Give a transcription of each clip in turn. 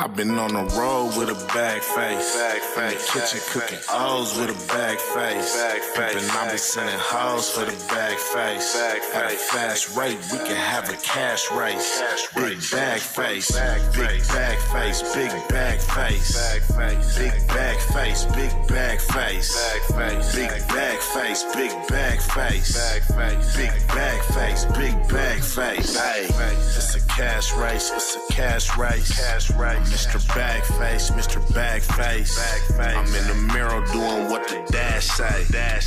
I've been on the road with a bag face. In the kitchen cooking O's with a bag face. Pimpin', I been sending hoes for the bag face. At a fast rate, we can have a cash race. Big bag face, big bag face, big bag face. Big bag face, big bag face. Big bag face, big bag face. Big bag face, big bag face. Hey, it's a cash race, it's a cash race. Mr. Bagface, Mr. Bagface. I'm in the mirror doing what the dash say.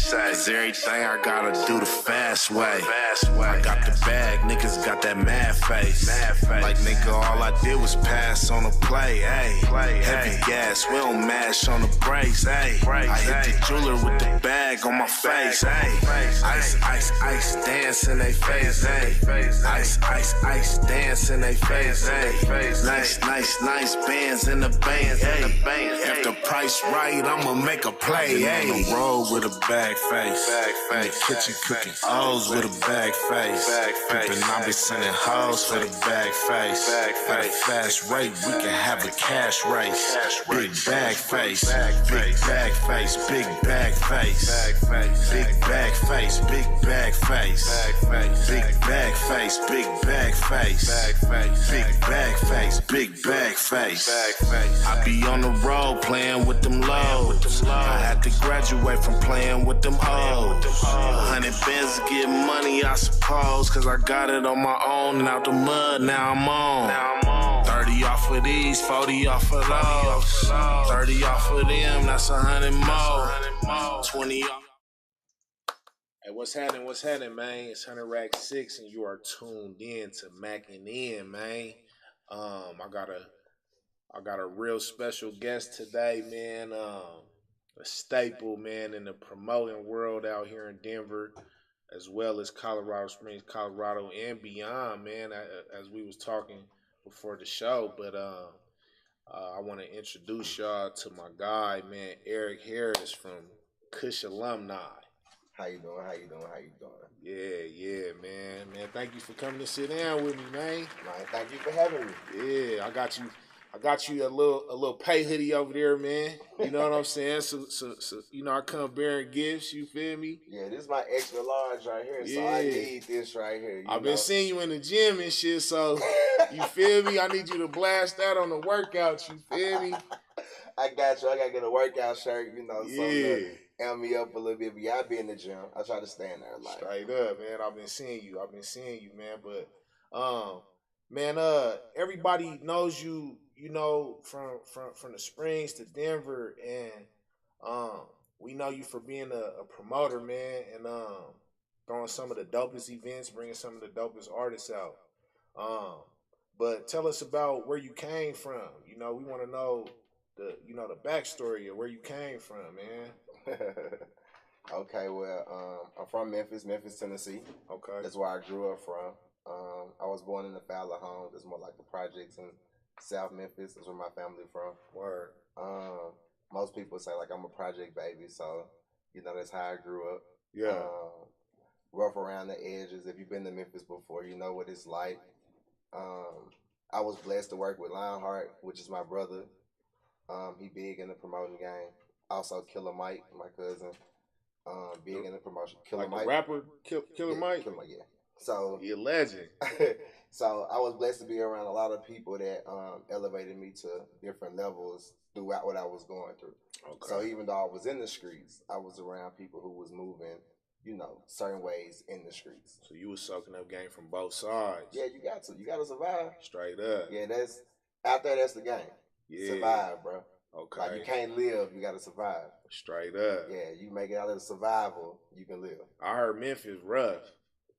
Cause everything I gotta do the fast way. I got the bag, niggas got that mad face. Like nigga, all I did was pass on the play. Ayy, heavy gas, we don't mash on the brakes. Ayy, I hit the jeweler with the bag on my face. Ayy, ice, ice, ice, dance in they face. Ayy, ice, ice, ice, dance in they face. Ayy, nice, nice, nice bands in the bands. If the price right, I'ma make a play. On the road with a bag face. In the kitchen cooking O's with a bag face. Pimpin', I be sending hoes for the bag face. At a fast rate, we can have a cash race. Big bag face, big bag face, big bag face. Big bag face, big bag face. Big bag face, big bag face. Big bag face, big bag face. I be on the road playing with them lows. I had to graduate from playing with them O's. 100 bands to get money, I suppose. Cause I got it on my own and out the mud, now I'm on. 30 off of these, 40 off of those. 30 off of them, that's 100 more. 20 off. Hey, what's happening, man? It's HUNIDRACK6 and you are tuned in to MACKIN In, man. I got a real special guest today, man. A staple, man, in the promoting world out here in Denver, as well as Colorado Springs, Colorado, and beyond, man, as we was talking before the show. But I want to introduce y'all to my guy, man, Eric Harris from Kush Alumni. How you doing? Yeah, man. Thank you for coming to sit down with me, man. Man, thank you for having me. Yeah, I got you a little pay hoodie over there, man. You know what I'm saying? So you know, I come bearing gifts, you feel me? Yeah, this is my extra large right here, so I need this right here. I've been seeing you in the gym and shit, so you feel me? I need you to blast that on the workouts, you feel me? I got you. I gotta get a workout shirt, you know, something to amp me up a little bit. But yeah, I be in the gym. I try to stay in there a lot. Straight up, man. I've been seeing you, man. But everybody knows you, you know, from the Springs to Denver, and we know you for being a promoter, man, and throwing some of the dopest events, bringing some of the dopest artists out. But tell us about where you came from. You know, we want to know the backstory of where you came from, man. Okay, well, I'm from Memphis, Tennessee. Okay. That's where I grew up from. I was born in the Fowler home. It's more like the projects in South Memphis. That's where my family from. Word. Most people say like I'm a project baby, so you know that's how I grew up. Yeah. Rough around the edges. If you've been to Memphis before, you know what it's like. I was blessed to work with Lionheart, which is my brother. He big in the promoting game. Also, Killer Mike, my cousin, big in the promotion. Killer like Mike, rapper, Killer Mike. Killer Mike, yeah. So you're a legend. So I was blessed to be around a lot of people that elevated me to different levels throughout what I was going through. Okay. So even though I was in the streets, I was around people who was moving, you know, certain ways in the streets. So you was soaking up game from both sides. Yeah, you got to. You got to survive. Straight up. Yeah, that's out there. That's the game. Yeah. Survive, bro. Okay. Like you can't live, you gotta survive. Straight up. Yeah, you make it out of the survival, you can live. I heard Memphis rough.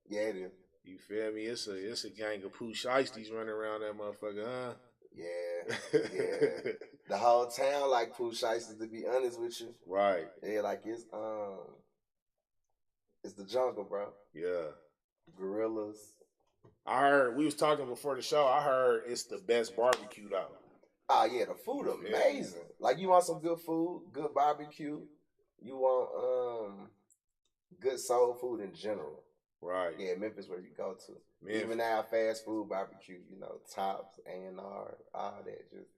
Yeah, it is. You feel me? It's a gang of poo shiesties running around that motherfucker, huh? Yeah, yeah. The whole town like poo shiesties, to be honest with you. Right. Yeah, like it's the jungle, bro. Yeah. Gorillas. I heard, we was talking before the show, I heard it's the best barbecue though. Oh yeah, the food amazing. Yeah. Like you want some good food, good barbecue. You want good soul food in general. Right. Yeah, Memphis where you go to. Memphis. Even now, fast food barbecue, you know, Tops, A&R, all that. Just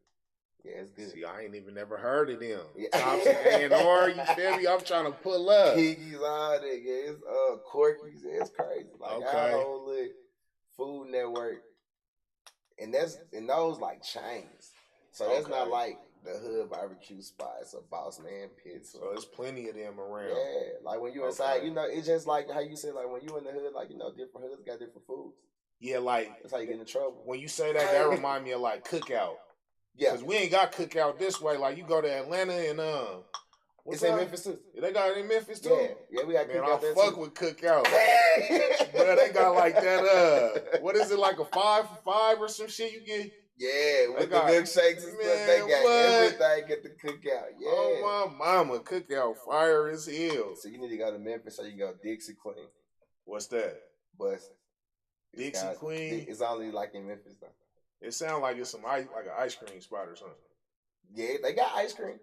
Yeah, it's good. See, I ain't even never heard of them. Yeah. Thompson A&R, you feel me? I'm trying to pull up. Piggies, all that. Yeah, it's Corky's. Yeah, it's crazy. Like our whole little food network, and those like chains. So that's not like the hood barbecue spot. It's a Boss Man Pizza. So there's plenty of them around. Yeah, like when you inside, you know, it's just like how you say, like when you in the hood, like, you know, different hoods got different foods. Yeah, like that's how you get in trouble. When you say that, that remind me of like Cookout. Yeah, because we ain't got Cookout this way. Like you go to Atlanta and it's in Memphis too. Yeah, they got it in Memphis too. Yeah, we got Cookout there too. I fuck with Cookout. Bro, they got like that. What is it, like a 5 for $5 or some shit you get? Yeah, with the milkshakes and stuff, they got everything at the Cookout. Yeah. Oh my mama, Cookout fire as hell. So you need to go to Memphis so you can go Dixie Queen. What's that? Bust. Dixie Queen? It's only like in Memphis though. It sounds like it's some like an ice cream spot or something. Yeah, they got ice cream.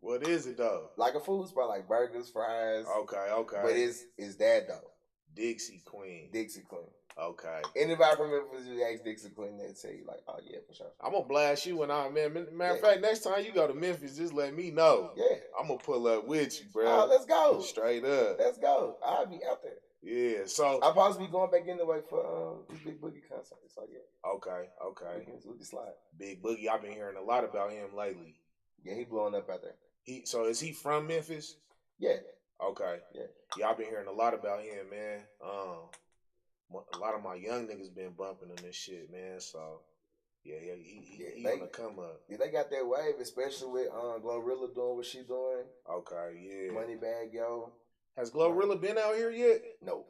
What is it though? Like a food spot, like burgers, fries. Okay. But it's that though. Dixie Queen. Dixie Queen. Okay. Anybody from Memphis, you ask Dixie Queen, they'll tell you like, oh yeah, for sure. I'm gonna blast you when matter of fact, next time you go to Memphis, just let me know. Yeah. I'm gonna pull up with you, bro. Oh, let's go. Straight up. Let's go. I'll be out there. Yeah, so I'll possibly be going back in the way for this Big Boogie concert. So yeah. Okay. We can slide. Big Boogie, I've been hearing a lot about him lately. Yeah, he blowing up out there. So is he from Memphis? Yeah. Okay. Yeah, I've been hearing a lot about him, man. A lot of my young niggas been bumping him and shit, man. So he on the come up. Yeah, they got that wave, especially with Glorilla doing what she doing. Okay, yeah. Moneybag Yo. Has Glorilla been out here yet? No.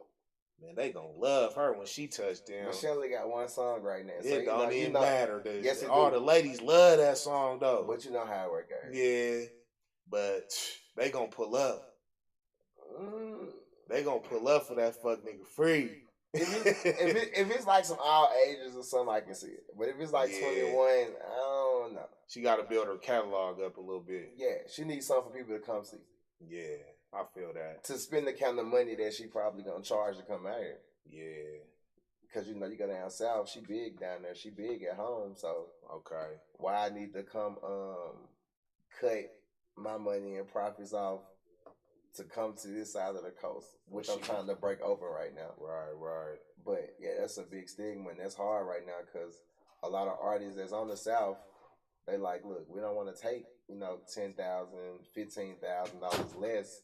Man, they gonna love her when she touched down. Michelle got one song right now. It don't even matter. Yes, all the ladies love that song though. But you know how it works, guys. Yeah, but they gonna pull up. They gonna pull up for that fuck nigga free. If it's like some all ages or something, I can see it. But if it's like 21, I don't know. She got to build her catalog up a little bit. Yeah, she needs something for people to come see. Yeah, I feel that. To spend the kind of money that she probably gonna charge to come out here. Yeah. Because you know you go down south, she big down there. She big at home, so okay. Why I need to come cut my money and profits off to come to this side of the coast, which I'm trying to break open right now. Right. But yeah, that's a big stigma, and that's hard right now because a lot of artists that's on the South, they like, look, we don't want to take $10,000, $15,000 less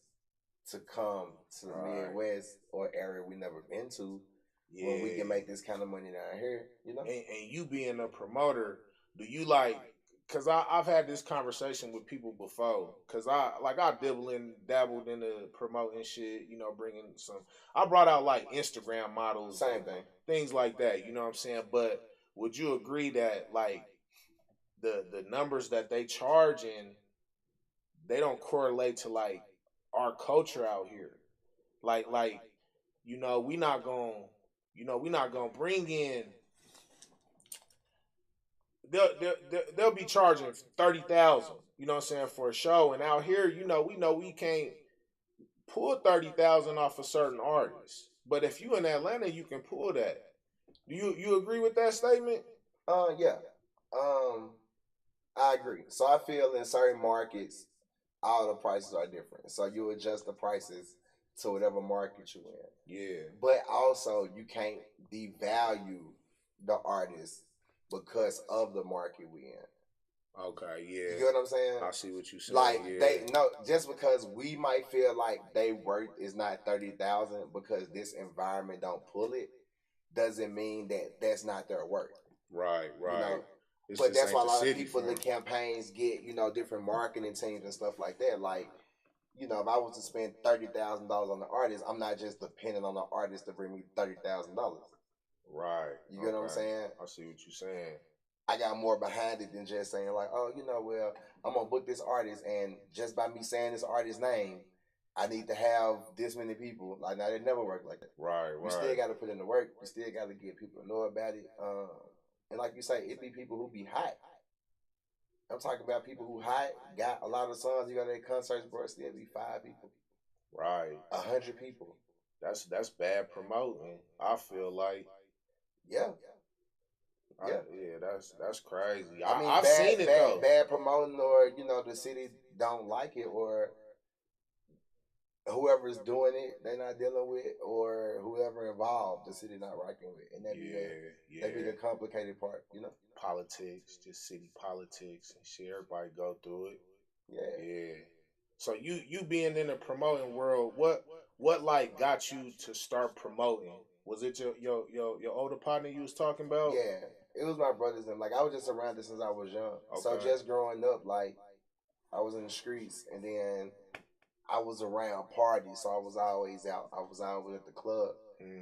to come to the Midwest or area we never been to. Yeah. When we can make this kind of money down here, And you being a promoter, do you like? Cause I've had this conversation with people before. Cause I dabbled in the promoting shit. Bringing some. I brought out like Instagram models, same thing, things like that. You know what I'm saying? But would you agree that like the numbers that they charging, they don't correlate to like our culture out here? Like we not gonna bring in. They'll be charging $30,000, you know what I'm saying, for a show, and out here, we know we can't pull $30,000 off of certain artists. But if you in Atlanta, you can pull that. Do you agree with that statement? Yeah. I agree. So I feel in certain markets, all the prices are different. So you adjust the prices to whatever market you're in. Yeah. But also, you can't devalue the artist because of the market we in. Okay, yeah. You get what I'm saying? I see what you saying. Like just because we might feel like they worth is not 30,000 because this environment don't pull it, doesn't mean that that's not their worth. Right. But that's why a lot of people in the campaigns get different marketing teams and stuff like that. Like, if I was to spend $30,000 on the artist, I'm not just dependent on the artist to bring me $30,000. Right. You get what I'm saying? I see what you're saying. I got more behind it than just saying like, oh, I'm gonna book this artist, and just by me saying this artist's name, I need to have this many people. Like, now, it never worked like that. Right. You still got to put in the work. You still got to get people to know about it. And like you say, it be people who be hot. I'm talking about people who hot, got a lot of songs. You got at concerts, bro. Still be 5 people. Right. 100 people. That's bad promoting. I feel like. Yeah. Yeah, that's crazy. I mean, I've seen it though. bad promoting, or the city don't like it, or whoever's doing it, they're not dealing with, or whoever involved, the city not rocking with, and that be the complicated part, Politics, just city politics and shit. Everybody go through it. Yeah. So you being in the promoting world, what like got you to start promoting? Was it your older partner you was talking about? Yeah, it was my brothers and like I was just around it since I was young. Okay. So just growing up, like I was in the streets, and then I was around parties, so I was always out. I was always at the club.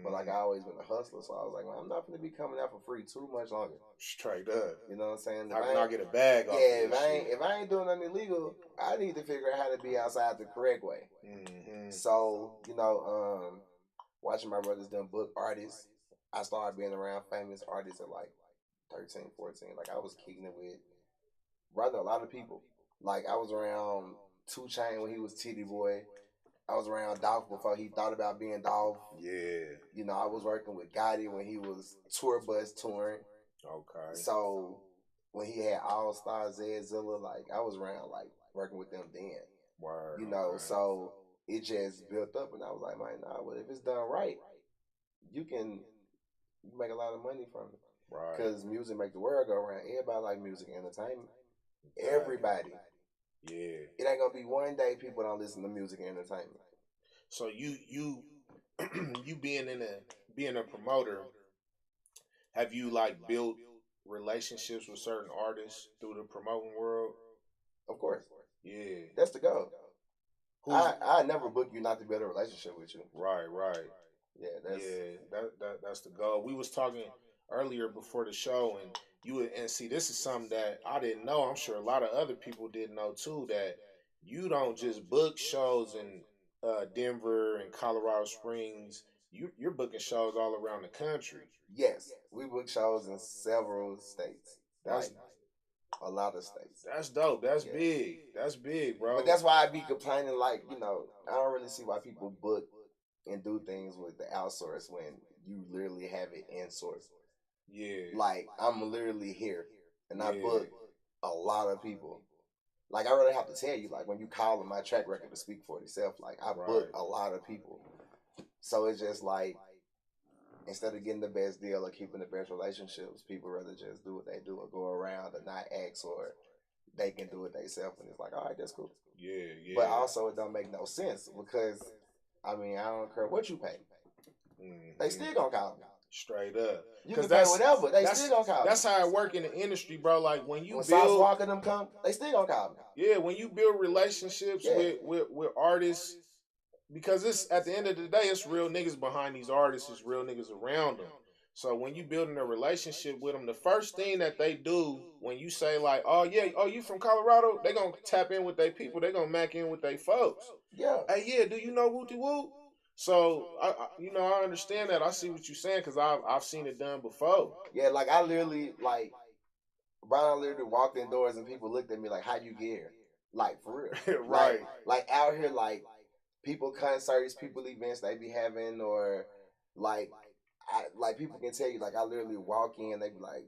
But like I always been a hustler, so I was like, man, I'm not gonna be coming out for free too much longer. Straight up. You know what I'm saying? How can I get a bag off? Yeah, if I ain't doing nothing illegal, I need to figure out how to be outside the correct way. So, watching my brothers done book artists, I started being around famous artists at like 13, 14. Like I was kicking it with rather a lot of people. Like I was around 2 Chainz when he was Titty Boy. I was around Dolph before he thought about being Dolph. Yeah. I was working with Gotti when he was tour bus touring. Okay. So when he had All Star, Zilla, like I was around like working with them then. Word. So it just built up, and I was like, man, nah, well, if it's done right, you make a lot of money from it. Right. Because music make the world go around. Everybody like music and entertainment. Everybody. Yeah. It ain't gonna be one day people don't listen to music and entertainment. So you being a promoter, have you like built relationships with certain artists through the promoting world? Of course. Yeah. That's the goal. I never book you not to build a relationship with you. Right. Yeah, that's the goal. We was talking earlier before the show, and see, this is something that I didn't know. I'm sure a lot of other people didn't know too, that you don't just book shows in Denver and Colorado Springs. You're booking shows all around the country. Yes, we book shows in several states. That's like a lot of states. That's dope. That's big. That's big, bro. But that's why I be complaining. Like I don't really see why people book and do things with the outsource when you literally have it in source. Yeah. Like I'm literally here, and I book a lot of people. Like I really have to tell you, like when you call on my track record to speak for itself, like I book a lot of people. So it's just like instead of getting the best deal or keeping the best relationships, people rather just do what they do or go around and not ask, or they can do it themselves, and it's like, all right, that's cool. Yeah. But also it don't make no sense because I don't care what you pay. They still gonna call me. Straight up. You can pay whatever. They still gonna call me. That's how it work in the industry, bro. Like when Sauce Walker them come, they still gonna call me. Yeah, when you build relationships with artists, because it's at the end of the day, it's real niggas behind these artists, it's real niggas around them. So when you building a relationship with them, the first thing that they do when you say like, oh you from Colorado, they gonna tap in with their people, they gonna mack in with their folks. Yeah. Hey, yeah, do you know Wooty Woo? So I understand that. I see what you're saying because I've seen it done before. Yeah, like I literally Brian literally walked indoors and people looked at me like, how you get here? Like for real. Right. Like out here, like people concerts, people events they be having, or like people can tell you, like I literally walk in, they be like,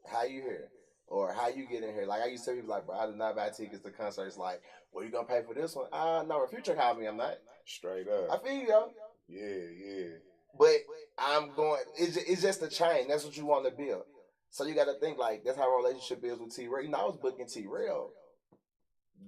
how you here? Or how you get in here? Like I used to tell people like, bro, I do not buy tickets to concerts. Like, well, you gonna pay for this one? No, if Future called me, I'm not. Straight up. I feel you, yo. Yeah. But I'm going. It's just a chain. That's what you want to build. So you got to think like that's how our relationship is with TReal. I was booking TReal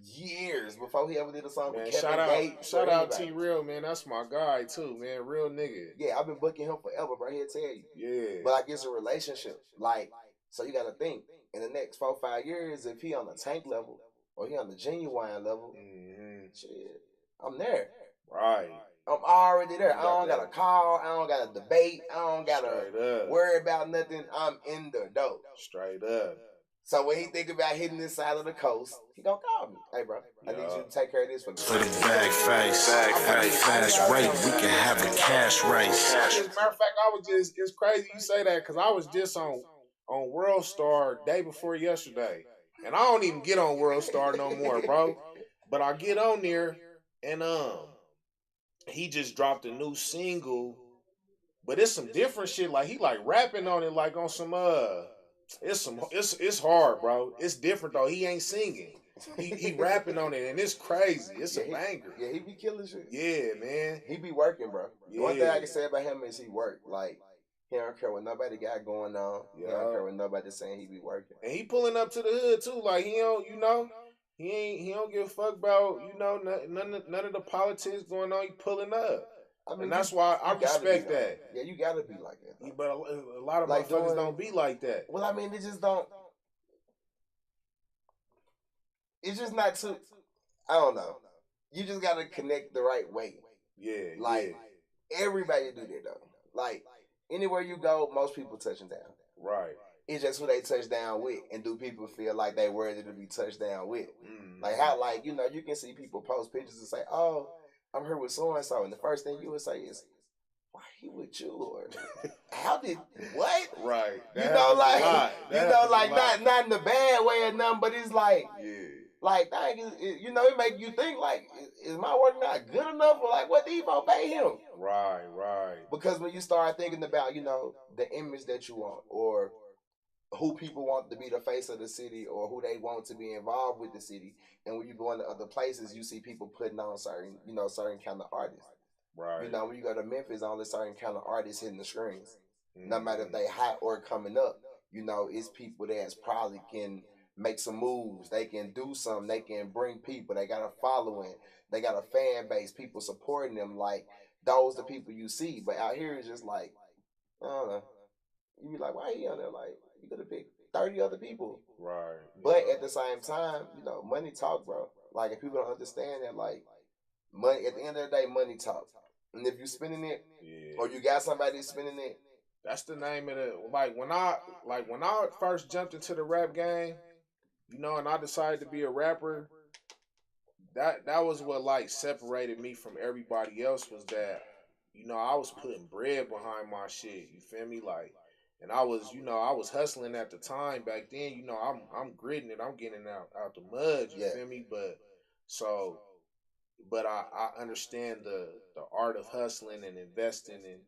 years before he ever did a song with Kevin Gates. Shout out TReal, man. That's my guy too, man. Real nigga. Yeah, I've been booking him forever, bro. He'll tell you. Yeah. But like it's a relationship. Like, so you got to think in the next 4 or 5 years, if he on the Tank level or he on the Genuine level, shit, I'm there. Right. I'm already there. I don't got to call. I don't got to debate. I don't got to worry about nothing. I'm in the dope. Straight up. So when he think about hitting this side of the coast, he gonna call me. Hey, bro, I need you to take care of this for me. For the bag face, at a fast rate, we can have a cash race. As a matter of fact, it's crazy you say that because I was just on World Star day before yesterday. And I don't even get on World Star no more, bro. But I get on there and he just dropped a new single But it's some different shit. Like he like rapping on it like on some it's hard, bro. It's different though. He ain't singing. He rapping on it and it's crazy. It's a banger. Yeah, he be killing shit. Yeah, man. He be working, bro. Yeah. The one thing I can say about him is he work. Like he don't care what nobody got going on. Yeah. He don't care what nobody saying. He be working. And he pulling up to the hood too. Like he don't, he don't give a fuck about none of the politics going on. He pulling up. I mean, and that's why I respect that. Yeah, you gotta be like that. Yeah, but a lot of like motherfuckers don't be like that. Well, I mean, they just don't. It's just not too. I don't know. You just gotta connect the right way. Yeah. Like everybody do that though. Like anywhere you go, most people touching down. Right. It's just who they touch down with, and do people feel like they worthy to be touched down with? Mm-hmm. Like how, like you can see people post pictures and say, "Oh, I'm here with so and so," and the first thing you would say is, "Why he with you?" Or "How did what?" Right. That like not in the bad way or nothing, but it's like, like dang, it make you think like, is my work not good enough, or like what these folks pay him? Right. Because when you start thinking about the image that you want, or who people want to be the face of the city, or who they want to be involved with the city, and when you go into other places, you see people putting on certain kind of artists. Right. When you go to Memphis, only certain kind of artists hitting the screens. Mm-hmm. No matter if they hot or coming up, it's people that's probably can make some moves. They can do something. They can bring people. They got a following. They got a fan base. People supporting them. Like those the people you see. But out here it's just like, I don't know. You be like, why he on there? Like you could have picked 30 other people. Right. But at the same time, money talk, bro. Like if people don't understand that, like money at the end of the day, money talk. And if you spending it, or you got somebody spending it, that's the name of the when I first jumped into the rap game, and I decided to be a rapper. That was what like separated me from everybody else, was that I was putting bread behind my shit. You feel me? Like, and I was I was hustling at the time back then. I'm gritting it. I'm getting out the mud. You feel me? But I understand the art of hustling and investing and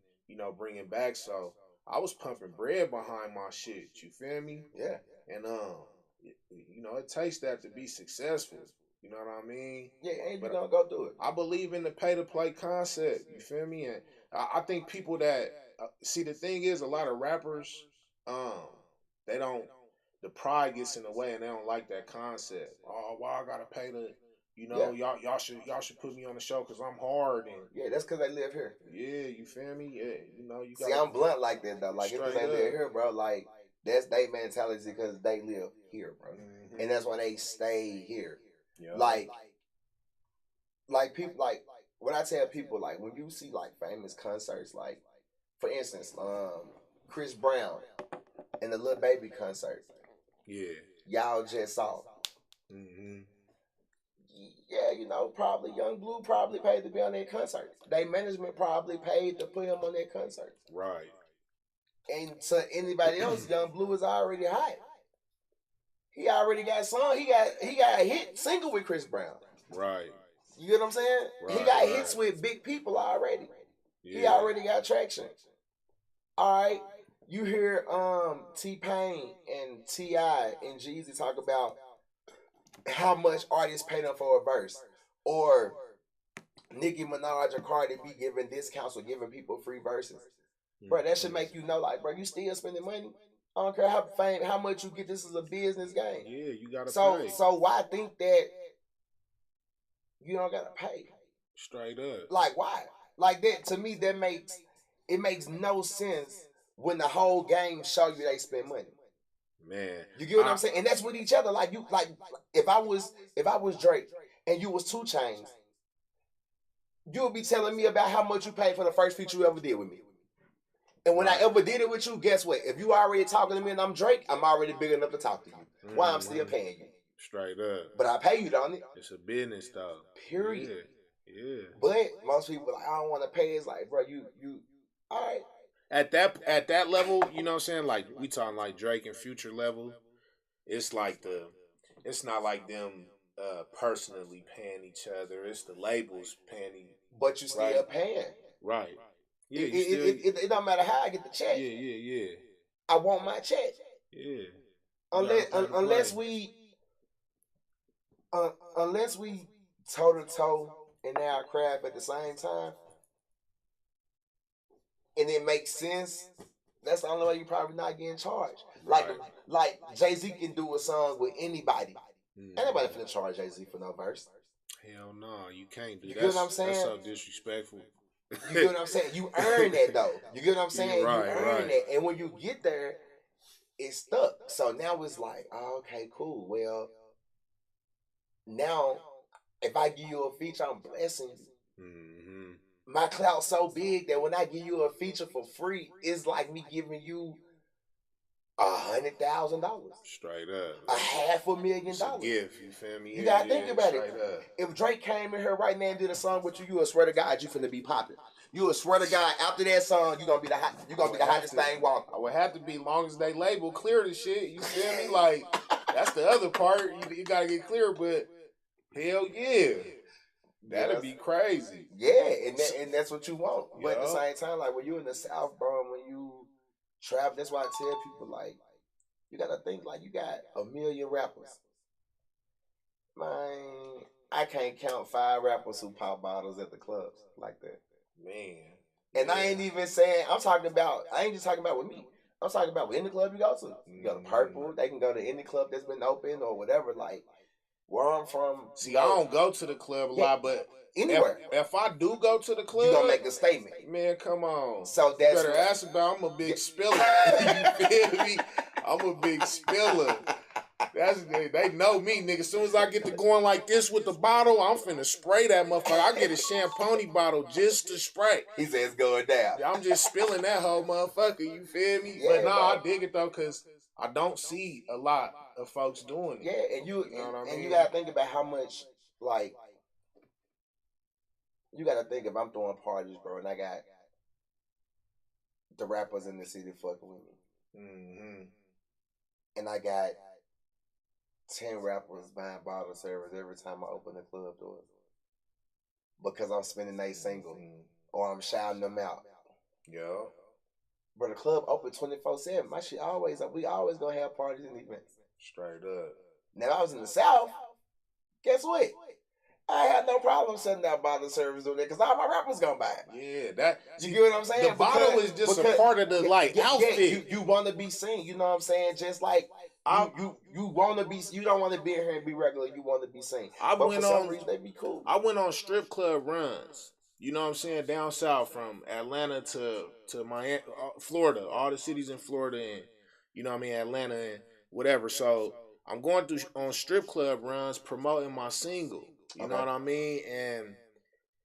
bringing back. So I was pumping bread behind my shit. You feel me? Yeah. And it takes that to be successful. You know what I mean? Yeah, and you gonna go through it. I believe in the pay to play concept. You feel me? And I think people that see, the thing is, a lot of rappers, they don't. The pride gets in the way, and they don't like that concept. Oh, why I gotta pay the. Y'all should put me on the show because I'm hard, and that's because they live here. Yeah, you feel me? Yeah, you see, I'm blunt like that though. Like if they live here, bro, like that's their mentality because they live here, bro, and that's why they stay here. Yeah. Like people, like when I tell people, like when you see like famous concerts, like for instance, Chris Brown and the Lil Baby concert. Yeah, y'all just saw. Mm-hmm. Yeah, probably Young Blue probably paid to be on that concert. They management probably paid to put him on that concert. Right. And to anybody else, Young Blue is already hot. He already got song. He got a hit single with Chris Brown. Right. You get what I'm saying? Right, he got hits with big people already. Yeah. He already got traction. All right. You hear T-Pain and T.I. and Jeezy talk about how much artists pay them for a verse, or Nicki Minaj or Cardi B giving discounts or giving people free verses. Bro, that should make you know, like, bro, you still spending money. I don't care how much you get. This is a business game. Yeah, you gotta pay. So why think that you don't gotta pay? Straight up. Like why? Like that to me, that makes no sense when the whole game show you they spend money. Man, you get what I'm saying? And that's with each other. Like if I was Drake and you was 2 Chainz, you would be telling me about how much you paid for the first feature you ever did with me. And when I ever did it with you, guess what? If you already talking to me and I'm Drake, I'm already big enough to talk to you. Why I'm still paying you? Straight up. But I pay you, don't it? It's a business though. Period. Yeah. But most people like, I don't want to pay. It's like, bro, you all right. At that level, you know what I'm saying? Like we talking like Drake and Future level. It's like it's not like them personally paying each other. It's the labels paying. But you still paying. Right. Yeah, it don't matter how I get the check. Yeah. I want my check. Yeah. Unless we toe to toe in our craft at the same time, and it makes sense. That's the only way you probably not getting charged. Like Jay-Z can do a song with anybody. Ain't nobody finna charge Jay-Z for no verse. Hell no, you can't do that. You get what I'm saying? That's so disrespectful. You get what I'm saying? You earn that though. You get what I'm saying? Right, you earn that. And when you get there, it's stuck. So now it's like, oh, okay, cool. Well, now if I give you a feature, I'm blessing you. My clout's so big that when I give you a feature for free, it's like me giving you $100,000. Straight up. $500,000. It's a gift, you feel me? You gotta think about it. If Drake came in here right now and did a song with you, you would swear to God you finna be popping. You would swear to God after that song you gonna be the hottest thing walking. I would have to be long as they label clear the shit. You feel me? Like that's the other part. You gotta get clear, but hell yeah. That'd be crazy. Yeah, and that's what you want. But at the same time, like when you in the South, bro, and when you travel, that's why I tell people like you gotta think like you got 1 million rappers. Man, I can't count 5 rappers who pop bottles at the clubs like that. Man. And I ain't even saying I ain't just talking about with me. I'm talking about with any club you go to. You go to Purple, they can go to any club that's been open or whatever. Like where I'm from. See, I don't go to the club a lot, but anywhere. If I do go to the club, you gonna make a statement. Man, come on. So that's you better ask about. I'm a big spiller. You feel me? I'm a big spiller. They know me, nigga. As soon as I get to going like this with the bottle, I'm finna spray that motherfucker. I get a champagne bottle just to spray. He says it's going down. I'm just spilling that whole motherfucker. You feel me? Yeah, but I dig it though, cause I don't see a lot of folks doing it. Yeah, and you know what I mean? You gotta think about how much like you gotta think if I'm throwing parties, bro, and I got the rappers in the city fucking with me, and I got 10 rappers buying bottle service every time I open the club doors because I'm spinning a single or I'm shouting them out. Yeah. But the club open 24/7. My shit we always gonna have parties and events. Straight up. Now if I was in the South, guess what? I had no problem setting out bottle service doing that because all my rappers gonna buy it. Yeah, you get what I'm saying? The bottle is just a part of the outfit. You want to be seen. You know what I'm saying? Just like you want to be. You don't want to be in here and be regular. You want to be seen. But for some reason they be cool. I went on strip club runs. You know what I'm saying? Down south from Atlanta to Miami, Florida, all the cities in Florida, and you know what I mean, Atlanta and whatever. So I'm going through on strip club runs promoting my single. You know what I mean? And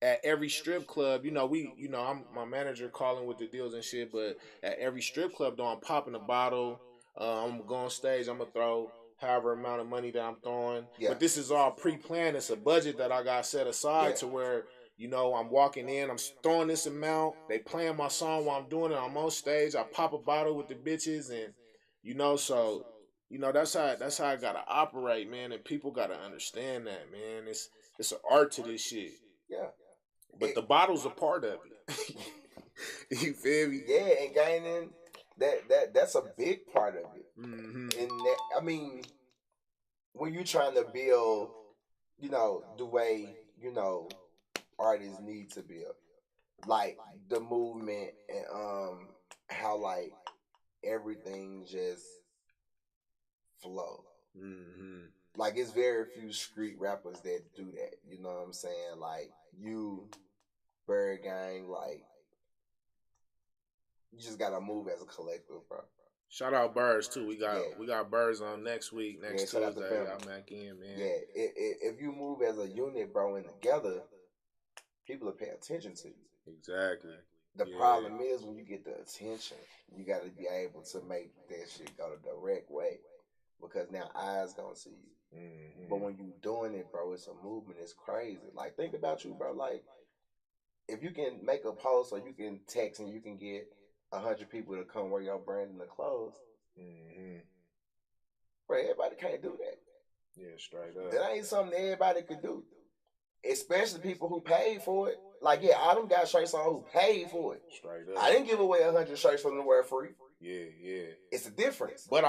at every strip club, I'm my manager calling with the deals and shit, but at every strip club though, I'm popping a bottle. I'm going on stage, I'm gonna throw however amount of money that I'm throwing. Yeah. But this is all pre-planned. It's a budget that I got set aside to where, I'm walking in, I'm throwing this amount, they playing my song while I'm doing it, I'm on stage, I pop a bottle with the bitches, and so that's how I gotta operate, man, and people gotta understand that, man. It's an art to this shit. Yeah. But the bottle's a part of it. You feel me? Yeah, and gaining that's a big part of it. And I mean, when you're trying to build, the way, artists need to build. Like the movement and how like everything just flow. Like it's very few street rappers that do that. You know what I'm saying? Like you, Bird Gang, like you just gotta move as a collective, bro. Shout out Birds too. We got Birds on next week, next Tuesday. Y'all MACKIN, man. Yeah, if you move as a unit, bro, and together, people will pay attention to you. Exactly. The problem is when you get the attention, you got to be able to make that shit go the direct way, because now eyes gonna see you. But when you doing it, bro, it's a movement. It's crazy. Like think about you, bro. Like if you can make a post or you can text and you can get 100 people to come wear your brand in the clothes, bro, everybody can't do that. Yeah, straight up. That ain't something that everybody could do, especially people who paid for it. like, yeah, I done got shirts on who paid for it. Straight up. I didn't give away 100 shirts for them to wear free. Yeah. It's a difference. But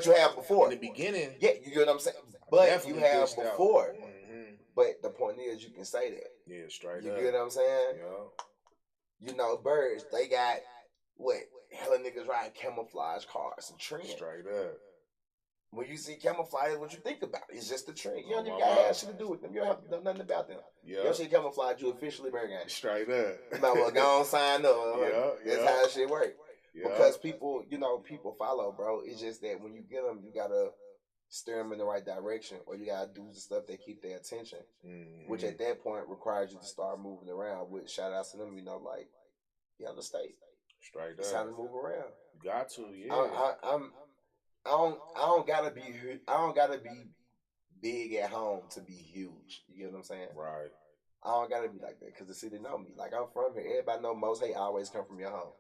you have before. In the beginning. Yeah, you get what I'm saying? But you have before. Mm-hmm. But the point is, you can say that. Yeah, straight up. You get what I'm saying? Yeah. You know, birds, they got, what, hella niggas riding camouflage cars, a trend. Straight up. When you see camouflage, what you think about? It's just a trend. You don't even got to have shit to do with them. You don't have to know nothing about them. Yeah. You don't see camouflage, you officially American. Straight up. You might well go on sign up. That's how that shit work. Because people, people follow, bro. It's just that when you get them, you got to steer them in the right direction, or you got to do the stuff that keep their attention, which at that point requires you to start moving around. With shout outs to them, like, the state. Straight up. It's time to move around. You got to, yeah. I don't gotta be big at home to be huge. You get what I'm saying? Right. I don't gotta be like that because the city know me. Like, I'm from here. Everybody know most hate always come from your home.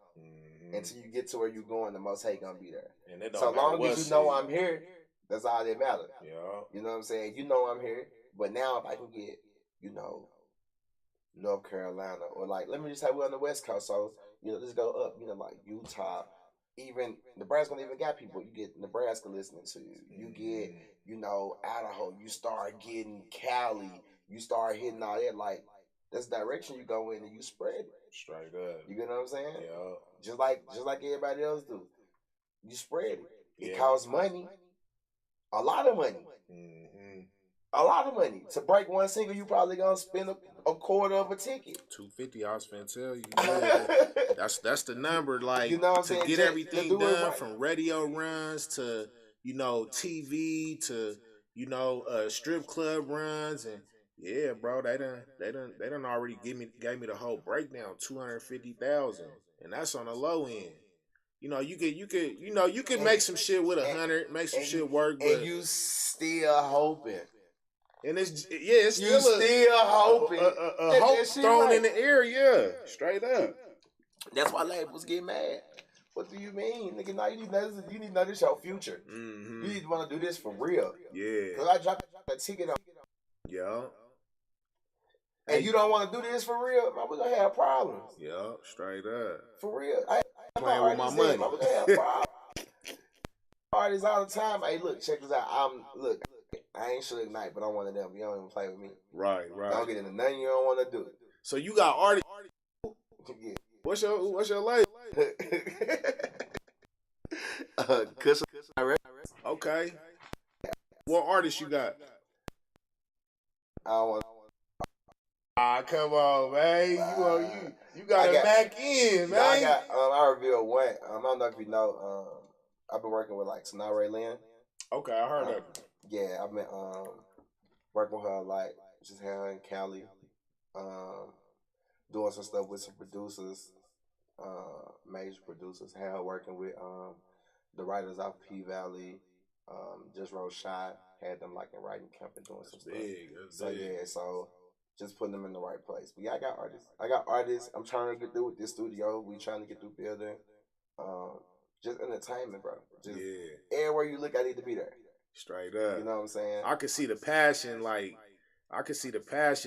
Until you get to where you going, the most hate gonna be there. And it don't so long as you know I'm here, that's all that matters. Yeah. You know what I'm saying? You know I'm here. But now if I can get, North Carolina, or like, let me just say we're on the West Coast, so let's go up. Like Utah. Even Nebraska don't even got people. You get Nebraska listening to you. You get, Idaho. You start getting Cali. You start hitting all that. Like, that's the direction you go in and you spread it. Straight up. You get what I'm saying? Yeah. Just like everybody else do. You spread it. It costs money. A lot of money. A lot of money. To break one single, you probably gonna spend a quarter of a ticket. $250, I was finna tell you. Yeah. That's the number. Like, to get everything done, right, from radio runs to TV to strip club runs, and yeah, bro, they done already gave me the whole breakdown, $250,000, and that's on the low end. You could make some shit with 100, make some shit work, but and you still hoping. And it's still hoping. A hope thrown right in the air, yeah. Straight up. That's why labels get mad. What do you mean? Nigga, now you need to know this your future. You need to want to do this for real. Yeah. Because I dropped a ticket on. Yeah. And you don't want to do this for real, we're going to have problems. Yeah, straight up. For real. I playing with my money. We're going to have problems. Artists all the time. Hey, look, check this out. I ain't Suge Knight, but I'm one of them. You don't even play with me. Right. Don't get into nothing you don't want to do. So you got artists. Yeah. What's your label? Kush Alumni. Okay. What artist you got? I don't want. Come on, man. You got a MACKIN, man. I revealed one. I don't know if you know. I've been working with like Sonare Lynn. Okay, I heard that. Yeah, I've been working with her, like, just her in Cali, doing some stuff with some producers, major producers. Had her working with the writers out P Valley, just wrote Shot, had them like in writing camp and doing some stuff. So just putting them in the right place. But yeah, I got artists. I'm trying to get through with this studio. We trying to get through building. Just entertainment, bro. Just everywhere you look, I need to be there. Straight up. You know what I'm saying? I could see the passion,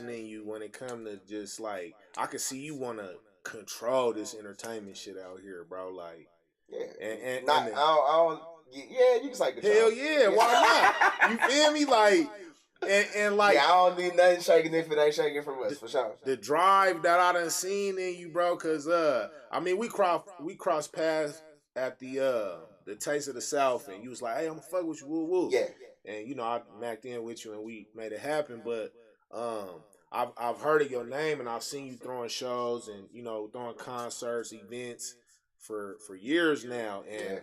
in you when it comes to just like, I could see you want to control this entertainment shit out here, bro. Like, yeah. Yeah, you can say control. Hell yeah, why not? You feel me? Like, and like, yeah, I don't need nothing shaking if it ain't shaking from us, for sure. The drive that I done seen in you, bro, cause I mean, we crossed paths at the Taste of the South, and you was like, hey, I'm gonna fuck with you, woo woo. Yeah. And I macked in with you and we made it happen. But I've heard of your name and I've seen you throwing shows and throwing concerts, events for years now. And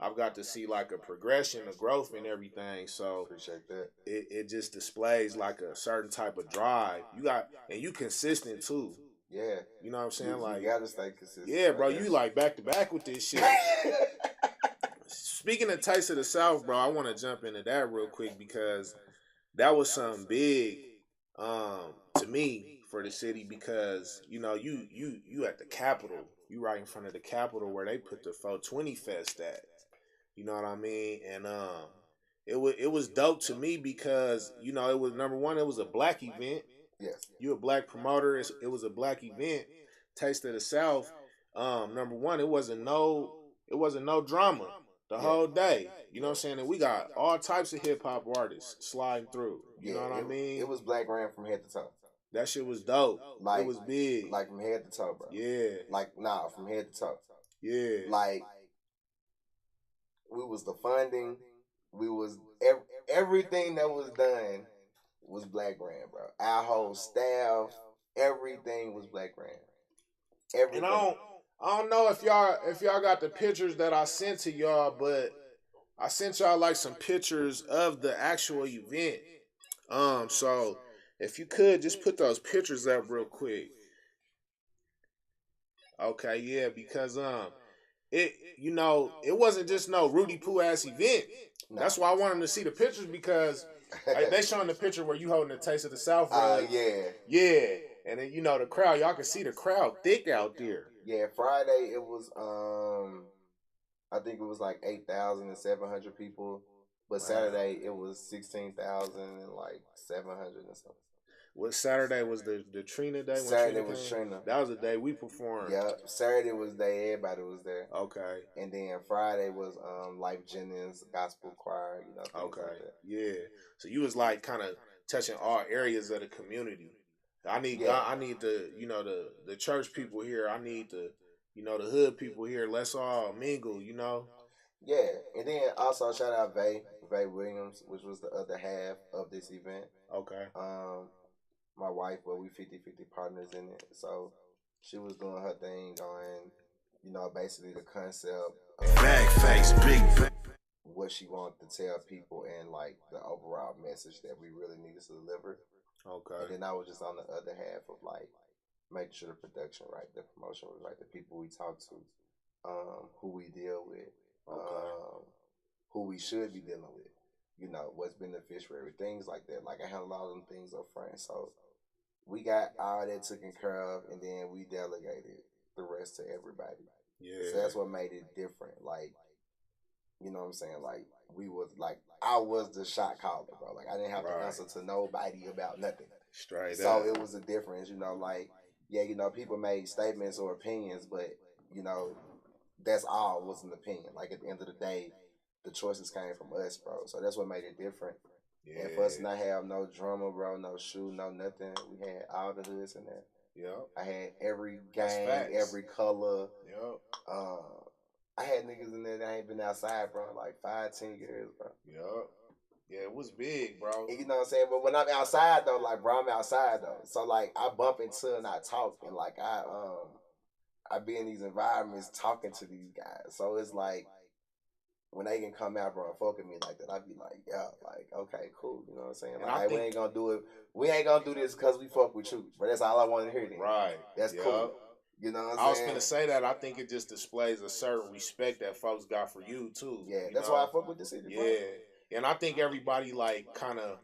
I've got to see like a progression, a growth and everything. So appreciate that. It just displays like a certain type of drive. You consistent too. Yeah. You know what I'm saying? You gotta stay consistent. Yeah, bro, you like back to back with this shit. Speaking of Taste of the South, bro, I want to jump into that real quick because that was something big to me for the city because you at the Capitol, you right in front of the Capitol where they put the 420 Fest at. You know what I mean? And it was dope to me because it was, number one, it was a black event. Yes. You a black promoter. It was a black event. Taste of the South. Number one, it wasn't no drama the whole day. You know what I'm saying? And we got all types of hip hop artists sliding through. You know what I mean? It was black ran from head to toe. That shit was dope. Like, it was big. Like from head to toe, bro. Yeah. Like, from head to toe. Yeah. Like, we was the funding. We was everything that was done was black brand, bro. Our whole staff, everything was black brand. Everything. And I don't know if y'all got the pictures that I sent to y'all, but I sent y'all like some pictures of the actual event. So if you could just put those pictures up real quick. Okay, yeah, because it wasn't just no Rudy Poo ass event. No. That's why I wanted to see the pictures, because they showing the picture where you holding the Taste of the South. Yeah. And then the crowd, y'all can see the crowd thick out there. Yeah, Friday it was I think it was like 8,700 people. But Saturday it was 16,000 and like 700 and something. Well, Saturday was the Trina day. Saturday was Trina. That was the day we performed. Yeah, Saturday was the day everybody was there. Okay. And then Friday was Life Jennings Gospel Choir. Okay. Like that. Yeah. So you was like kind of touching all areas of the community. I need the the church people here. I need the the hood people here. Let's all mingle. Yeah, and then also shout out Vay Williams, which was the other half of this event. Okay. My wife, we 50-50 partners in it, so she was doing her thing on, basically the concept of bag face, big what she wanted to tell people and like the overall message that we really needed to deliver. Okay. And then I was just on the other half of like making sure the production right, the promotion was right, the people we talk to, who we deal with, who we should be dealing with, what's beneficiary, things like that. Like I handle all them things up front. So we got all that taken care of, and then we delegated the rest to everybody. Yeah. So that's what made it different. Like, you know what I'm saying? Like I was the shot caller, bro. Like I didn't have to answer to nobody about nothing. Straight up. So it was a difference, like, people made statements or opinions, but, that's all was an opinion. Like at the end of the day, the choices came from us, bro. So that's what made it different. Yeah. And for us to not have no drummer, bro, no shoe, no nothing, we had all the hoods in there. Yep. I had every gang, every color. Yep. I had niggas in there that ain't been outside, bro, like 5-10 years, bro. Yep. Yeah, it was big, bro. And you know what I'm saying? But when I'm outside though, like, bro, I'm outside though. So like I bump into and I talk, and like I be in these environments talking to these guys. So it's like when they can come out, bro, and fuck with me like that, I be like, yeah, like, okay, cool. You know what I'm saying? Like, we ain't gonna do it. We ain't gonna do this because we fuck with you. But that's all I want to hear then. Right. That's cool. You know what I'm saying? I was gonna say that. I think it just displays a certain respect that folks got for you too. Yeah, that's why I fuck with the city, bro. Yeah. And I think everybody like kind of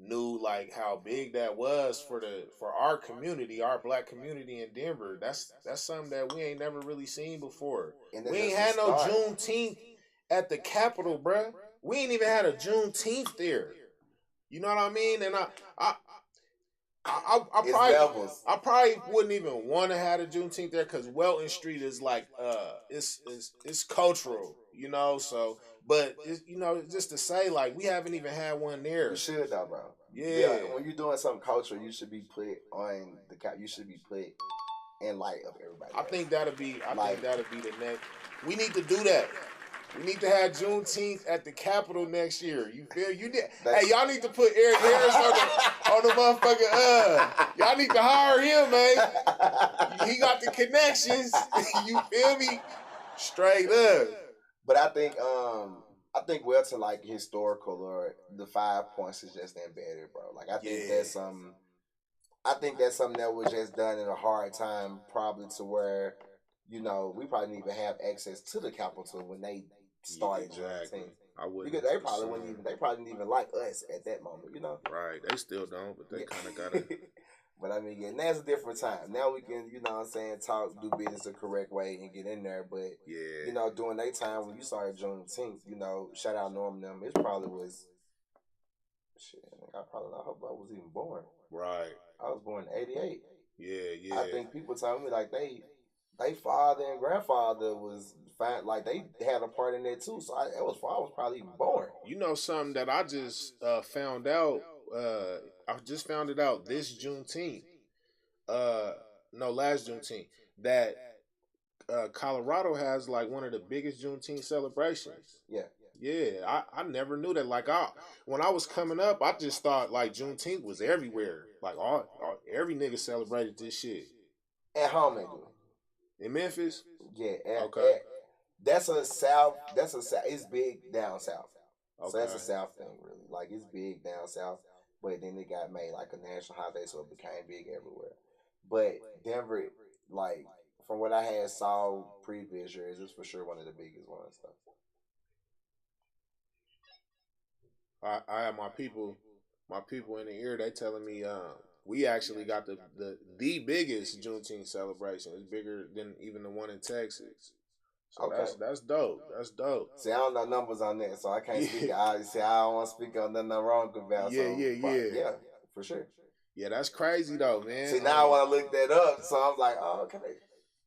knew like how big that was for our community, our black community in Denver. That's something that we ain't never really seen before. We ain't had no Juneteenth at the Capitol, bruh. We ain't even had a Juneteenth there. You know what I mean? And I probably wouldn't even want to have a Juneteenth there, because Welton Street is like it's cultural, so. But just to say, like, we haven't even had one there. You should though, bro. Yeah. When you're doing something cultural, you should be put on the cap. You should be put in light of everybody. I think that'll be the next. We need to do that. We need to have Juneteenth at the Capitol next year. You feel? Hey, y'all need to put Eric Harris on the motherfucking. Y'all need to hire him, man. He got the connections. You feel me? Straight up. But I think Welton, like, historical or the 5 points is just embedded, bro. Like, I think that's something. I think that's something that was just done in a hard time, probably to where, we probably didn't even have access to the Capitol when they started. Exactly. I wouldn't. Because they probably didn't even like us at that moment, Right. They still don't, but they kind of gotta. But I mean, now's a different time. Now we can, talk, do business the correct way and get in there. But, during that time when you started Juneteenth, shout out Norm them, it probably was, shit, I hope I was even born. Right. I was born in '88. Yeah. I think people told me like they father and grandfather was fine, like they had a part in that too. So it was before I was probably even born. You know something that I just found out. I just found it out this Juneteenth. Uh, no, last Juneteenth. That Colorado has like one of the biggest Juneteenth celebrations. Yeah. Yeah, I never knew that. Like when I was coming up, I just thought like Juneteenth was everywhere. Like every nigga celebrated this shit. At home they do. In Memphis? Yeah. Okay. That's a south. It's big down south. Okay. So that's a south thing, really. Like it's big down south, but then it got made like a national holiday, so it became big everywhere. But Denver, like from what I had saw previous years, it's for sure one of the biggest ones. So. I have my people in the ear. They telling me we actually got the biggest Juneteenth celebration. It's bigger than even the one in Texas. So okay, that's dope. That's dope. See, I don't know numbers on that, so I can't speak. I don't want to speak on nothing wrong about. Yeah, for sure. Yeah, that's crazy though, man. See, now I want to look that up, so I'm like, oh, okay,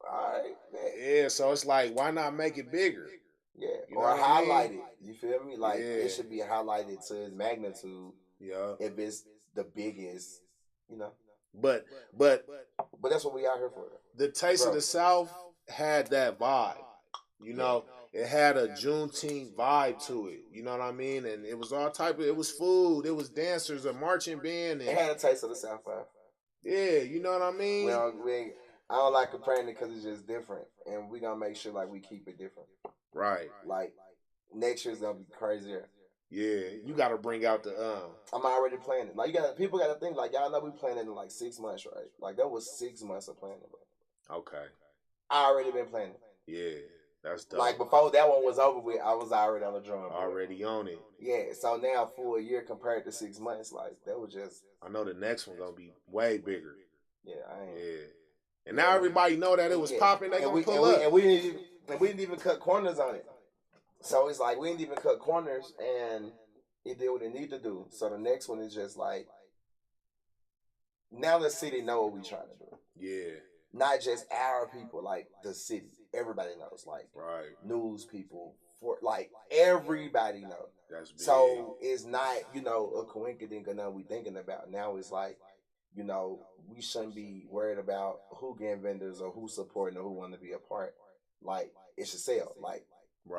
all right, man. Yeah, so it's like, why not make it bigger? Yeah, or highlight it. You feel me? Like it should be highlighted to its magnitude. Yeah, if it's the biggest, you know. But that's what we out here for. The Taste of the South had that vibe. You know, it had a Juneteenth vibe to it. You know what I mean? And it was all type of. It was food. It was dancers, a marching band. And, it had a Taste of the South vibe. Yeah, you know what I mean. I don't like comparing it because it's just different, and we gonna make sure like we keep it different. Right. Like next year's gonna be crazier. Yeah, you gotta bring out the. I'm already planning. Like people gotta think like y'all know we planning in like 6 months, right? Like that was 6 months of planning, bro. Okay. I already been planning. Yeah. That's dope. Like before that one was over with, I was already on the drum board. Already on it. Yeah, so now for a year compared to 6 months, like that was just. I know the next one gonna be way bigger. Yeah, I ain't. Yeah, and now everybody know that it was popping. They gonna pull up, and we didn't even cut corners on it. So it's like we didn't even cut corners, and it did what it need to do. So the next one is just like now the city know what we trying to do. Yeah, not just our people, like the city. Everybody knows, like news people, for like everybody knows. That's big. So it's not, a coincidence or nothing we thinking about. Now it's like, we shouldn't be worried about who getting vendors or who supporting or who want to be a part. Like it should sell. Like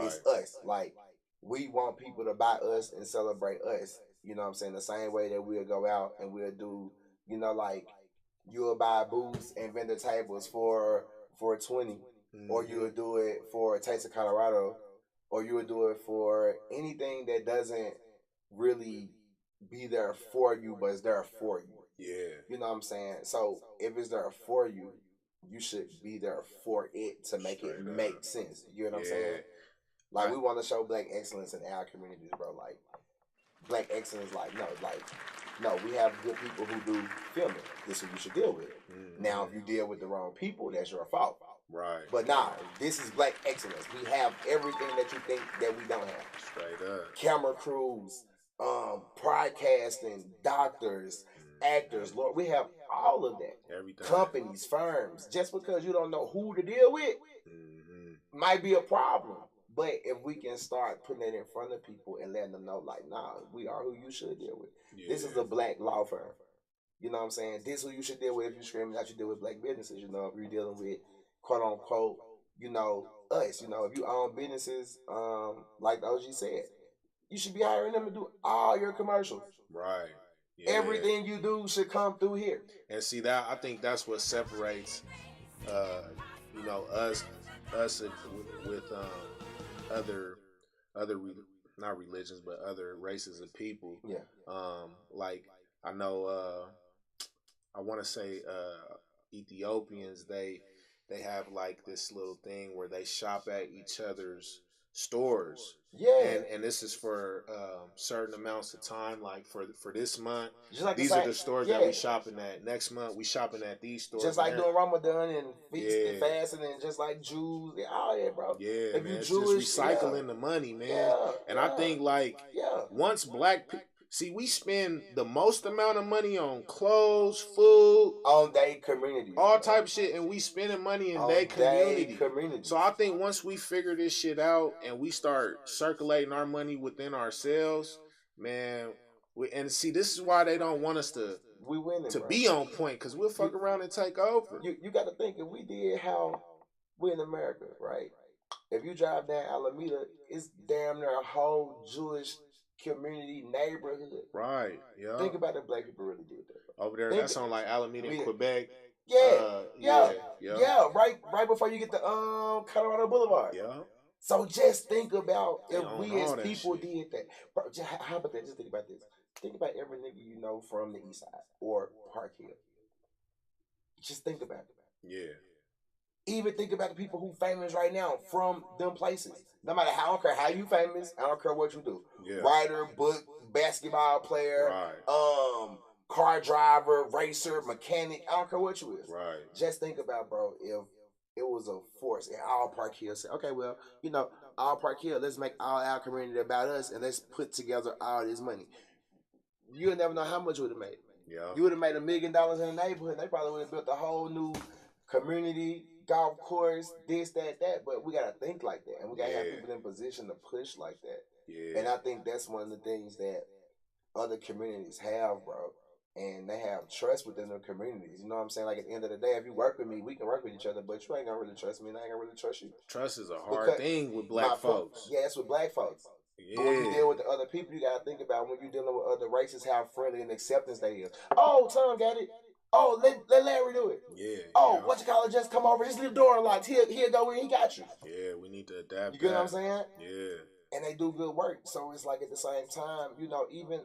it's us. Like we want people to buy us and celebrate us. You know what I'm saying? The same way that we'll go out and we'll do, like you'll buy booths and vendor tables for 20. Or you would do it for Taste of Colorado, or you would do it for anything that doesn't really be there for you, but it's there for you. Yeah. You know what I'm saying? So if it's there for you, you should be there for it to make it make sense. You know what I'm saying? Like we want to show black excellence in our communities, bro. Like black excellence, no, we have good people who do filming. This is what you should deal with. Now, if you deal with the wrong people, that's your fault. Right. But nah, this is black excellence. We have everything that you think that we don't have. Straight up. Camera crews, broadcasting, doctors, actors. Lord, we have all of that. Everything. Companies, firms. Just because you don't know who to deal with might be a problem. But if we can start putting it in front of people and letting them know, like, nah, we are who you should deal with. Yeah. This is a black law firm. You know what I'm saying? This is who you should deal with if you're screaming out you deal with black businesses. If you're dealing with quote unquote, us. If you own businesses, like the OG said, you should be hiring them to do all your commercials. Right. Yeah. Everything you do should come through here. And see that I think that's what separates, us with other not religions but other races of people. Yeah. Like I know, I want to say Ethiopians they have like this little thing where they shop at each other's stores. Yeah. And this is for certain amounts of time. Like for this month, like these are the stores that we shopping at. Next month, we shopping at these stores. Just like doing Ramadan and feast and fasting and just like Jews. Oh, yeah, bro. Yeah, if man. you it's Jewish, just recycling the money, man. And I think like once black See, we spend the most amount of money on clothes, food, on their communities, all bro. type of shit, and we spending money in On their they community. communities. So I think once we figure this shit out and we start circulating our money within ourselves, man. And see, this is why they don't want us to we winning, bro. be on point, because we'll fuck around and take over. You got to think, if we did how we in America, right? If you drive down Alameda, it's damn near a whole Jewish community neighborhood. Right. Yeah. Think about if black people really did that. Over there, that's on like Alameda in Quebec. Yeah. Right before you get to Colorado Boulevard. Yeah. So just think about if we as that people shit. did that. Bro, how about that? Just think about this. Think about every nigga you know from the East Side or Park Hill. Just think about it. Yeah. Even think about the people who famous right now from them places. No matter how, I don't care how you famous, I don't care what you do. Yeah. Writer, book, basketball player, right. Car driver, racer, mechanic, I don't care what you is. Right. Just think about, bro, if it was a force and all Park Hill said, okay, well, you know, all Park Hill, let's make all our community about us and let's put together all this money. You'll never know how much you would have made. Yeah. You would have made $1 million in the neighborhood. They probably would have built a whole new community, golf course, this, that. But we gotta think like that, and we gotta have people in position to push like that. Yeah. And I think that's one of the things that other communities have, bro. And they have trust within their communities. You know what I'm saying? Like at the end of the day, if you work with me, we can work with each other, but you ain't gonna really trust me, and I ain't gonna really trust you. Trust is a hard thing with black folks. Yeah, it's with black folks. Yeah. But when you deal with the other people, you gotta think about when you're dealing with other races, how friendly and acceptance they is. Oh, Tom got it. Oh, let Larry do it. Yeah. Oh, what you call it? Just come over. Just leave the door unlocked. He'll go in. He got you. Yeah, we need to adapt. You get what I'm saying? Yeah. And they do good work. So it's like at the same time, you know, even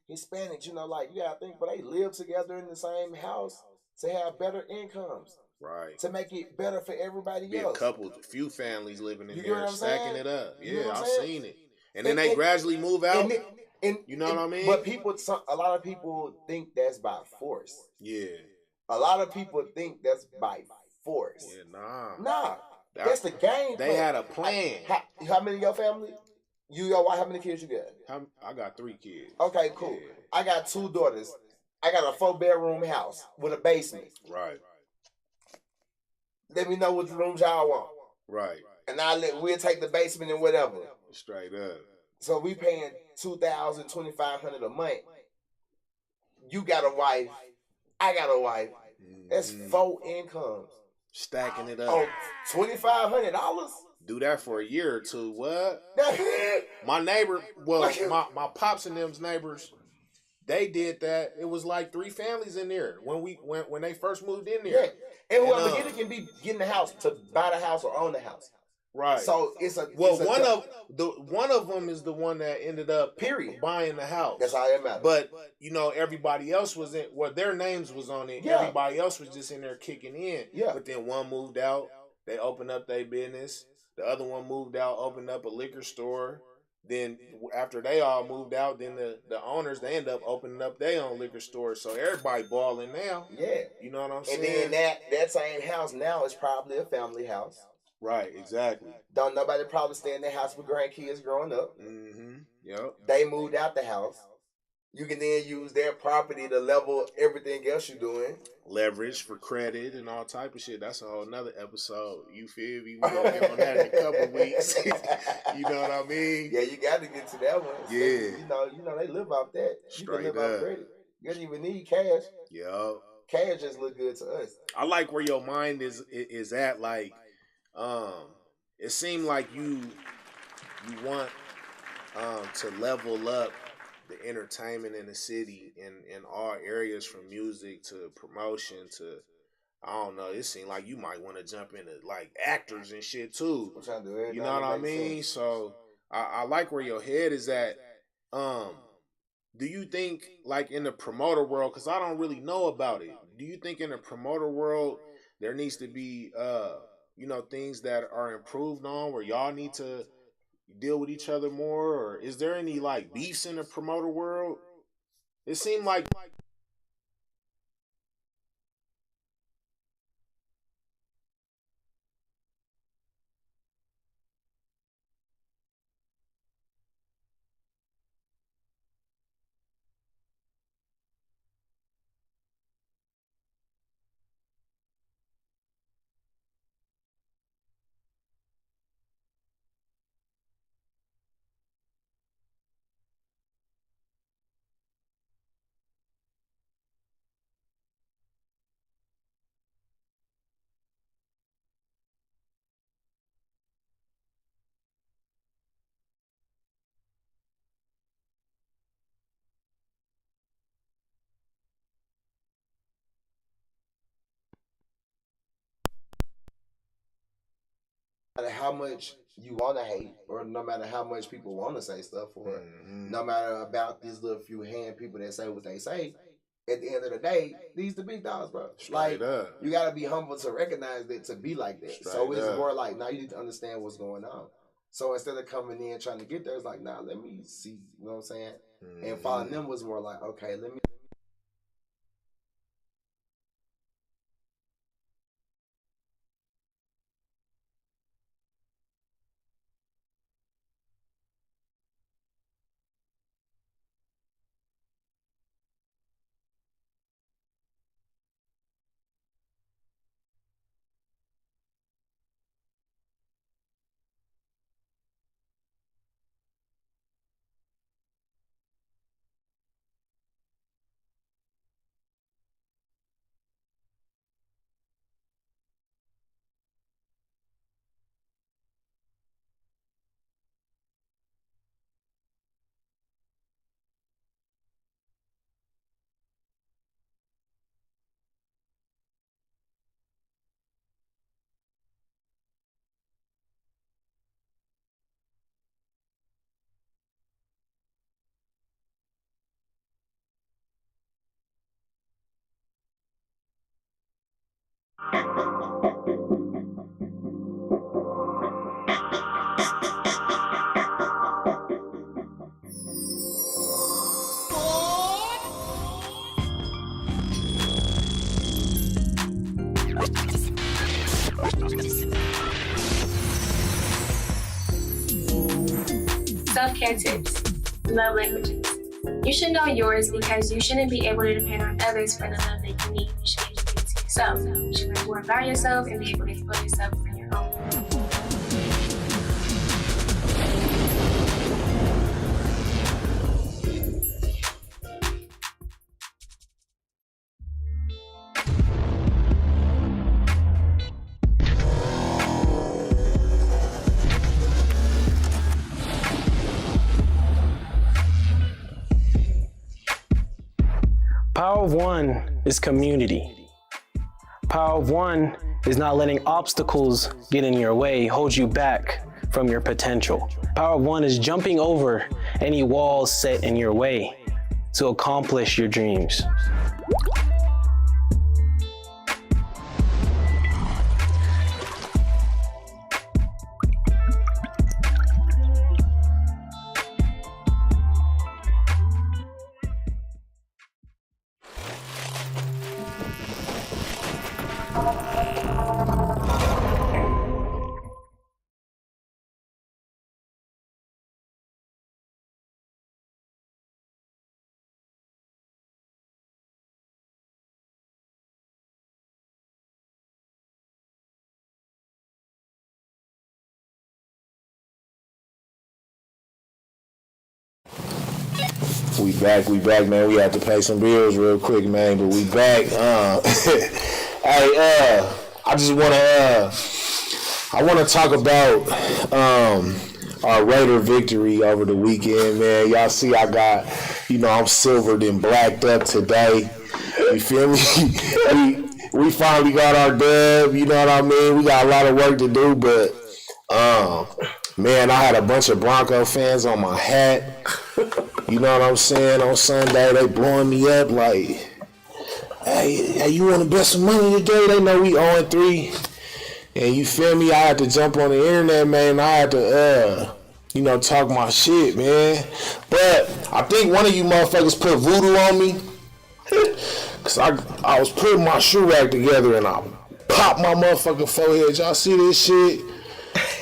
Hispanics, you know, like you gotta think, but they live together in the same house to have better incomes. Right. To make it better for everybody else. A few families living in you there stacking it up. Yeah, I've seen it. And then they gradually move out. You know what I mean? But a lot of people think that's by force. Yeah. A lot of people think that's by force. Yeah, nah. That's the game. They had a plan. How many of your family? You got how many kids you got? I got 3 kids. Okay, cool. Yeah. I got 2 daughters. I got a 4-bedroom house with a basement. Right. Let me know what rooms y'all want. Right. And we'll take the basement and whatever. Straight up. So we paying $2,000, $2,500 a month. You got a wife. I got a wife. That's 4 incomes. Stacking it up. Oh, $2,500. Do that for a year or two. What? My neighbor, my pops and them's neighbors, they did that. It was like 3 families in there when they first moved in there. Yeah. And whoever get it can be getting the house to buy the house or own the house. Right. So one of them is the one that ended up buying the house. That's how it matters. But you know, everybody else was in. Well, their names was on it. Yeah. Everybody else was just in there kicking in. Yeah. But then one moved out. They opened up their business. The other one moved out, opened up a liquor store. Then after they all moved out, then the owners, they end up opening up their own liquor store. So everybody balling now. Yeah. You know what I'm saying? And then that same house now is probably a family house. Right, exactly. Don't nobody probably stay in their house with grandkids growing up. Mm-hmm. Yep. They moved out the house. You can then use their property to level everything else you're doing. Leverage for credit and all type of shit. That's a whole nother episode. You feel me? We're going to get on that in a couple weeks. You know what I mean? Yeah, you got to get to that one. Yeah. You know, they live off that. Straight you can live off credit. You don't even need cash. Yep. Cash just look good to us. I like where your mind is at. Like, it seemed like you want to level up the entertainment in the city in all areas, from music to promotion to, I don't know, it seemed like you might want to jump into like actors and shit too. I'm trying to do it. You know what I mean? Sense. So I like where your head is at. Do you think like in the promoter world, because I don't really know about it, do you think in the promoter world there needs to be things that are improved on, where y'all need to deal with each other more, or is there any like beefs in the promoter world? It seemed like matter how much you want to hate, or no matter how much people want to say stuff, or no matter about these little few hand people that say what they say, at the end of the day, these the big dogs, bro. Straight like up. you gotta be humble to recognize that, to be like that. Straight so it's up. more like now you need to understand what's going on. So instead of coming in trying to get there, it's like, nah, let me see. You know what I'm saying? And following them was more like, okay, let me. Self-care tips. Love languages. You should know yours because you shouldn't be able to depend on others for the love that you need. You should be able to give it to yourself. You should learn more about yourself and be able to explore yourself on your own. Power of one is community. Power of one is not letting obstacles get in your way, hold you back from your potential. Power of one is jumping over any walls set in your way to accomplish your dreams. We back, man. We have to pay some bills real quick, man, but we back. Hey, I wanna talk about our Raider victory over the weekend, man. Y'all see I got, I'm silvered and blacked up today. You feel me? we finally got our dub, you know what I mean? We got a lot of work to do, but man, I had a bunch of Bronco fans on my hat. You know what I'm saying? On Sunday, they blowing me up like, hey, you want to bet some money today? They know we 0-3. And you feel me? I had to jump on the internet, man. I had to, talk my shit, man. But I think one of you motherfuckers put voodoo on me. Because I was putting my shoe rack together and I popped my motherfucking forehead. Y'all see this shit?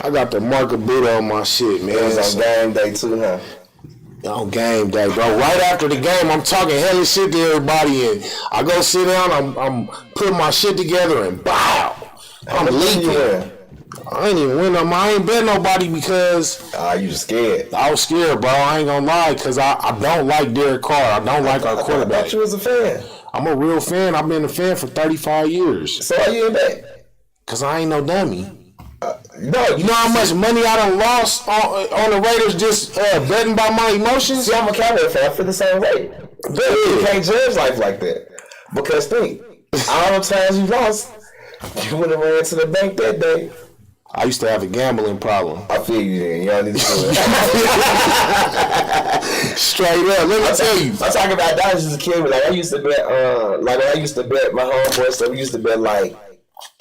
I got the mark of Buddha on my shit, man. It was on game day too, huh? On game day, bro. Right after the game, I'm talking hella shit to everybody, and I go sit down. I'm putting my shit together, and bow, I'm leaking. I ain't even win them. I ain't bet nobody because you scared. I was scared, bro. I ain't gonna lie, because I don't like Derek Carr. I don't like our quarterback. I thought you was a fan. I'm a real fan. I've been a fan for 35 years. So why you in bet? Because I ain't no dummy. No, you know how much money I done lost on the Raiders just betting by my emotions? See, I'm a Cowboy fan. I feel the same way. You can't judge life like that. Because think, all the times you lost, you would have ran to the bank that day. I used to have a gambling problem. I feel you then. Y'all need to do it. Straight up. Let me tell you. I'm talking about that as a kid. Like I used to bet. Like when I used to bet my homeboy stuff. We used to bet like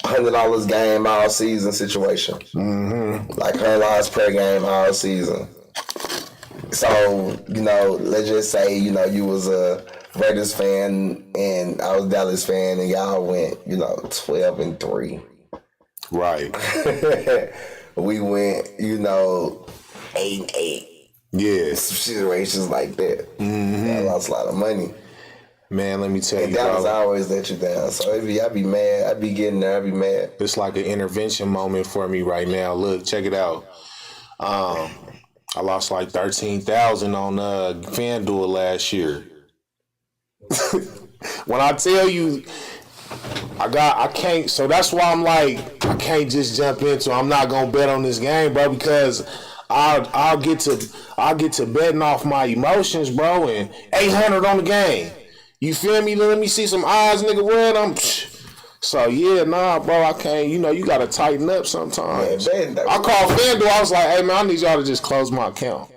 $100 game all season situation. Like $100 per game all season. So let's just say you was a Raiders fan and I was a Dallas fan, and y'all went 12-3. Right. We went 8-8. Yeah. Situations like that. I lost a lot of money. Man, let me tell and you, Dallas bro. always let you down. So I'd be mad. I'd be getting there. I'd be mad. It's like an intervention moment for me right now. Look, check it out. I lost like $13,000 on FanDuel last year. When I tell you, I can't. So that's why I'm like, I can't just jump into. I'm not gonna bet on this game, bro, because I'll get to betting off my emotions, bro, and 800 on the game. You feel me? Let me see some odds, nigga. What So yeah, nah, bro, I can't. You gotta tighten up sometimes. Man, I called FanDuel. I was like, hey man, I need y'all to just close my account.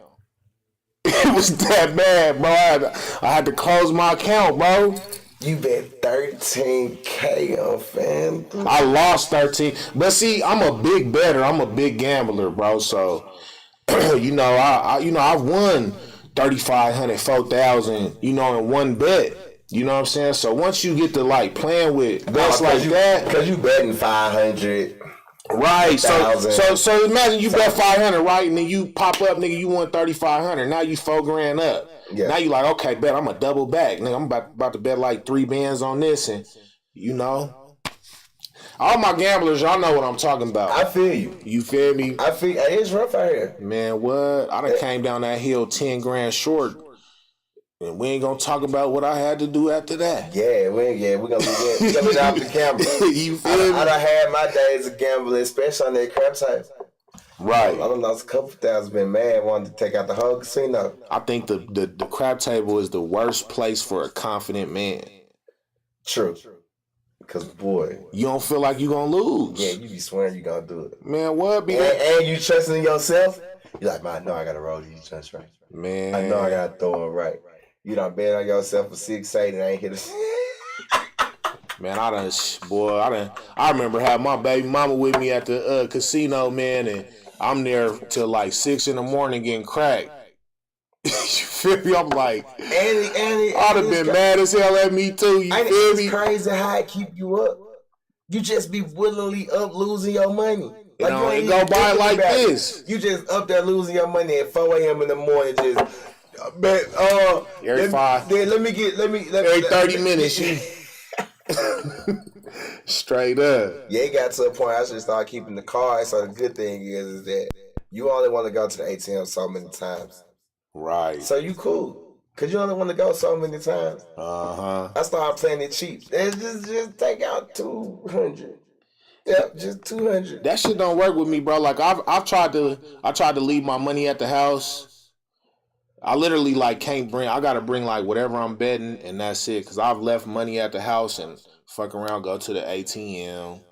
It was that bad, bro. I had to close my account, bro. You bet $13K on FanDuel. I lost 13, but see, I'm a big bettor. I'm a big gambler, bro. So, I won 3,500, 4,000, in one bet. You know what I'm saying? So once you get to like playing with bets like that, because you betting 500. Right, so imagine you bet 500, right, and then you pop up, nigga, you won 3,500. Now you $4,000 up. Yeah. Now you like, okay, bet I'm gonna double back, nigga. I'm about to bet like 3 bands on this, and all my gamblers, y'all know what I'm talking about. I feel you. You feel me? I feel it's rough out here. Man, what? I done came down that hill 10 grand short. And we ain't gonna talk about what I had to do after that. Yeah, we're gonna be out the gambling. You feel me? I done had my days of gambling, especially on that crap type. Right. I done lost a couple thousand, been mad, wanted to take out the whole casino. I think the crap table is the worst place for a confident man. True. Because, boy, you don't feel like you gonna lose. Yeah, you be swearing you gonna do it. Man, what? And you trusting in yourself? You're like, man, I know I gotta roll these just right. Man. I know I gotta throw it right. You done bet on yourself for 6-8 and I ain't hit a... Man, I remember having my baby mama with me at the casino, man, and I'm there till like 6 in the morning getting cracked. You feel me? I'm like, Andy, I'd have been mad as hell at me too. You feel me? It's crazy how it keep you up. You just be willingly up losing your money. Like you ain't go by it like this. You just up there losing your money at 4 a.m. in the morning, just every 5. Every 30 minutes. Straight up. Yeah, it got to a point I should start keeping the cards. So the good thing is that you only want to go to the ATM so many times. Right. So you cool. Cause you only want to go so many times. Uh-huh. I started playing it cheap. Just take out 200. Yep, just 200. That shit don't work with me, bro. Like I've tried to leave my money at the house. I literally I gotta bring like whatever I'm betting and that's it. Cause I've left money at the house and fuck around, go to the ATM.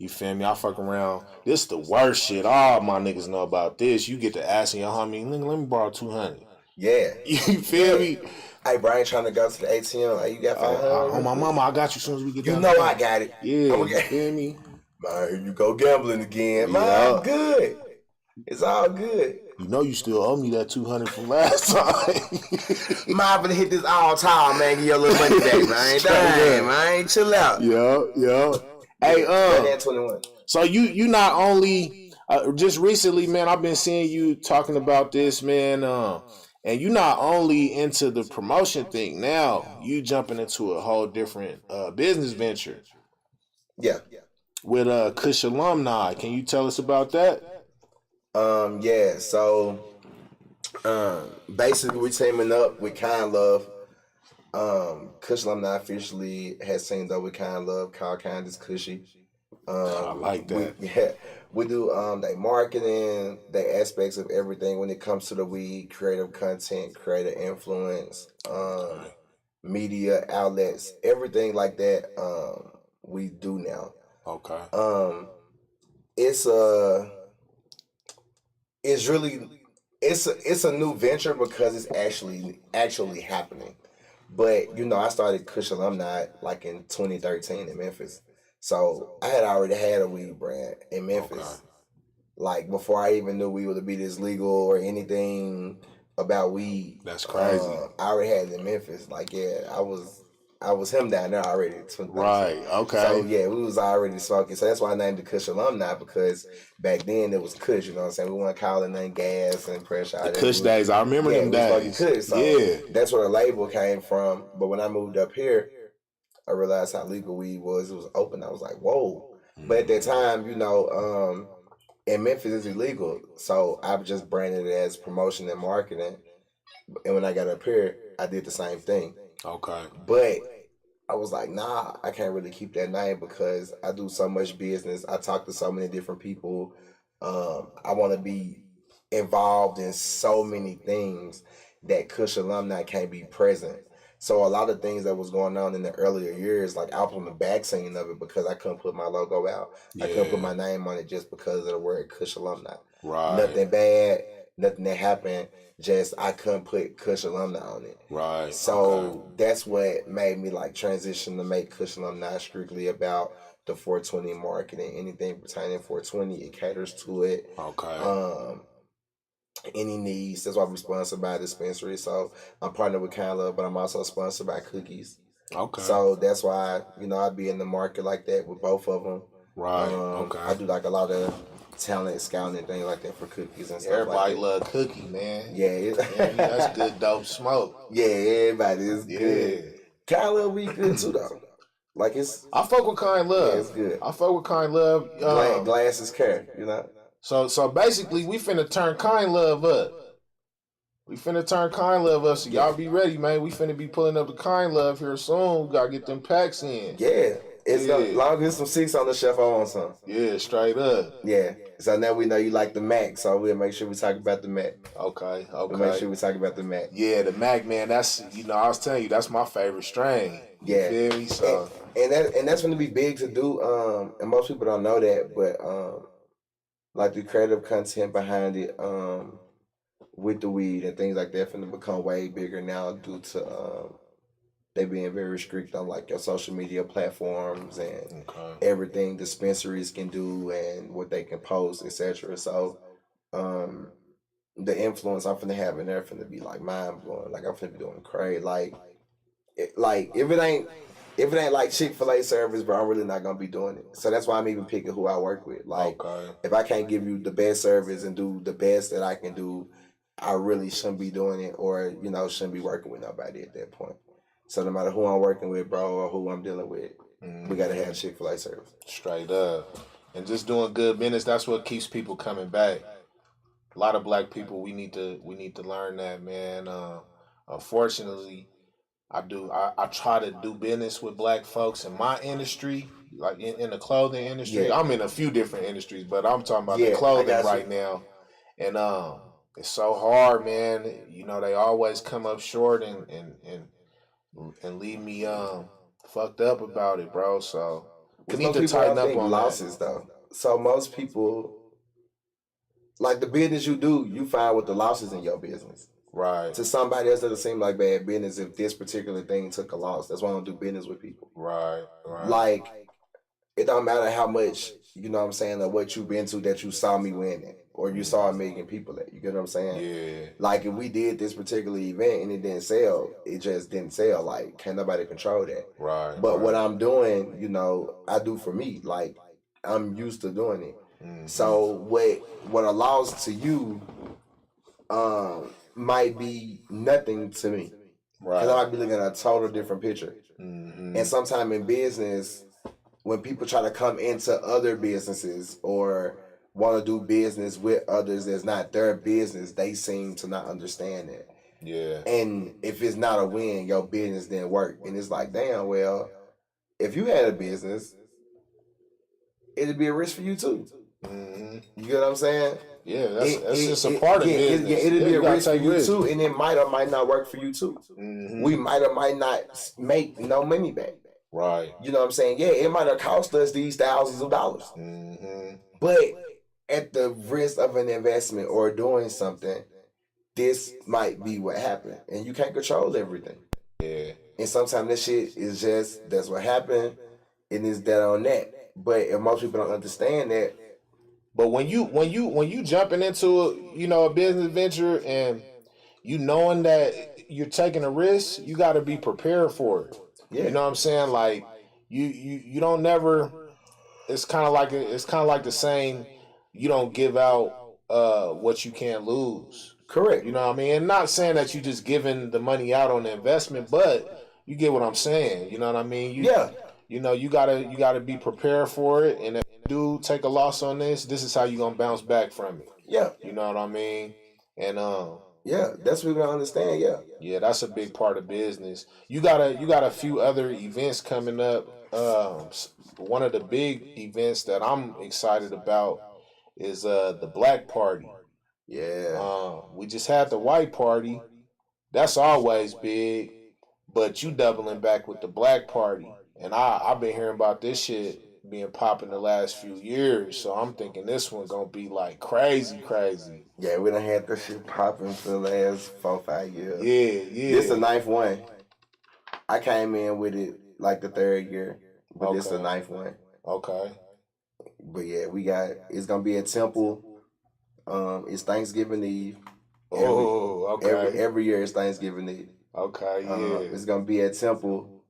You feel me? I fuck around. This is the worst shit. All my niggas know about this. You get to asking your homie, nigga, let me borrow 200. Yeah. You feel me? Hey, Brian, trying to go to the ATM. Hey, you got 500? Oh, my mama, I got you as soon as we get you done. You know I got it. Yeah, you feel me? Man, here you go gambling again. Man, good. It's all good. You know you still owe me that 200 from last time. Man, I'm gonna hit this all time, man. Get your little money back, man. Damn, man. Chill out. Yeah. Hey, 21. So you not only just recently, man, I've been seeing you talking about this, man. And you not only into the promotion thing now, you jumping into a whole different business venture. Yeah. With Kush Alumni. Can you tell us about that? Yeah, so basically we're teaming up with Kind Love. Kush Alumni officially has teamed up with Kind Love. Called Kind is Cushy. I like that. We do they marketing, the aspects of everything when it comes to the weed, creative content, creative influence, media outlets, everything like that. We do now. Okay. it's really it's a new venture because it's actually happening. But you know, I started Kush Alumni like in 2013 in Memphis, so I had already had a weed brand in Memphis. Okay. Like before I even knew we would be this legal or anything about weed. That's crazy. I already had it in Memphis. Like yeah, I was him down there already. Right. Okay. So yeah, we was already smoking. So that's why I named the Kush Alumni, because back then it was Kush. You know what I'm saying? We weren't calling nothing gas and pressure. The Kush days. I remember them days. Kush, so that's where the label came from. But when I moved up here, I realized how legal weed was. It was open. I was like, whoa. But at that time, you know, in Memphis it's illegal. So I just branded it as promotion and marketing. And when I got up here, I did the same thing. Okay. But I was like, nah, I can't really keep that name because I do so much business. I talk to so many different people. I want to be involved in so many things that Kush Alumni can't be present. So a lot of things that was going on in the earlier years, like I was on the back scene of it because I couldn't put my logo out. Yeah. I couldn't put my name on it just because of the word Kush Alumni. Right. Nothing bad, nothing that happened. Just I couldn't put Kush Alumni on it. Right. So that's what made me like transition to make Kush Alumni strictly about the 420 marketing. Anything pertaining to 420, it caters to it. Okay. Any needs. That's why we're sponsored by a dispensary. So I'm partnered with Kind Love, but I'm also sponsored by Cookies. Okay. So that's why, you know, I'd be in the market like that with both of them. Right. Okay. I do like a lot of talent scouting and things like that for Cookies and stuff. Everybody like love Cookie, man. Yeah. That's good dope smoke. Yeah, everybody is good. Kind Love be good too though. Like I fuck with Kind Love. Yeah, it's good. I fuck with Kind Love. Glass is care, you know. So basically, we finna turn Kind Love up. So y'all be ready, man. We finna be pulling up the Kind Love here soon. We gotta get them packs in. Yeah. It's long as there's some 6 on the shelf, I want some. Yeah, straight up. Yeah. So now we know you like the Mac, so we'll make sure we talk about the Mac. Okay. We'll make sure we talk about the Mac. Yeah, the Mac, man, that's, you know, I was telling you, that's my favorite strain. You feel me? So and that's gonna be big to do. And most people don't know that, but like the creative content behind it, with the weed and things like that finna become way bigger now due to they being very strict on like your social media platforms and everything dispensaries can do and what they can post, etc. So the influence I'm finna have in there finna be like mind blowing. Like I'm finna be doing crazy. Like if it ain't like Chick-fil-A service, bro, I'm really not gonna be doing it. So that's why I'm even picking who I work with. Like if I can't give you the best service and do the best that I can do, I really shouldn't be doing it, or you know, shouldn't be working with nobody at that point. So no matter who I'm working with, bro, or who I'm dealing with, we gotta have Chick-fil-A service. Straight up. And just doing good business, that's what keeps people coming back. A lot of black people, we need to learn that, man. Unfortunately, I try to do business with black folks in my industry, like in the clothing industry. Yeah. I'm in a few different industries, but I'm talking about the clothing right now. And it's so hard, man. You know, they always come up short and leave me fucked up about it, bro. So we need to tighten up on losses though. So most people, like the business you do, you find with the losses in your business. Right. To somebody else, doesn't seem like bad business if this particular thing took a loss. That's why I don't do business with people. Right. Like, it don't matter how much, you know what I'm saying, or what you've been to that you saw me winning, or you saw a million people at. You get what I'm saying? Yeah. Like, if we did this particular event and it didn't sell, it just didn't sell. Like, can't nobody control that. Right. But what I'm doing, you know, I do for me. Like, I'm used to doing it. Mm-hmm. So what a loss to you, might be nothing to me. Right. Because I might be looking at a total different picture. Mm-hmm. And sometimes in business, when people try to come into other businesses or want to do business with others that's not their business, they seem to not understand that. Yeah. And if it's not a win, your business didn't work. And it's like, damn, well, if you had a business, it'd be a risk for you too. Mm-hmm. You get what I'm saying? Yeah, that's just a part of business. It'd be a risk for you too, and it might or might not work for you too. Mm-hmm. We might or might not make no money back. Right. You know what I'm saying? Yeah, it might have cost us these thousands of dollars. Mm-hmm. But at the risk of an investment or doing something, this might be what happened. And you can't control everything. Yeah. And sometimes this shit is just, that's what happened, and it's that on that. But if most people don't understand that. But when you jumping into a business venture and you knowing that you're taking a risk, you got to be prepared for it. Yeah. You know what I'm saying? Like you don't never. It's kind of like the saying, you don't give out what you can't lose. Correct. You know what I mean? And not saying that you just giving the money out on the investment, but you get what I'm saying. You know what I mean? You gotta be prepared for it, and if you do take a loss on this is how you gonna bounce back from it. Yeah. You know what I mean? And yeah, that's what we gotta understand. Yeah. Yeah, that's a big part of business. You got a few other events coming up. One of the big events that I'm excited about is the Black Party. Yeah. We just had the White Party. That's always big, but you doubling back with the Black Party. And I've been hearing about this shit being popping the last few years, so I'm thinking this one gonna be like crazy. Yeah, we done had this shit popping for the last 4-5 years. Yeah. This the 9th one. I came in with it like the 3rd year, but this the 9th one. Okay. But yeah, it's gonna be a temple. It's Thanksgiving Eve. Every year it's Thanksgiving Eve. Okay, yeah. It's gonna be at temple,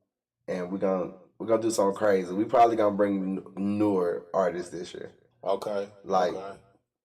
and we're gonna do something crazy. We probably gonna bring newer artists this year. Okay.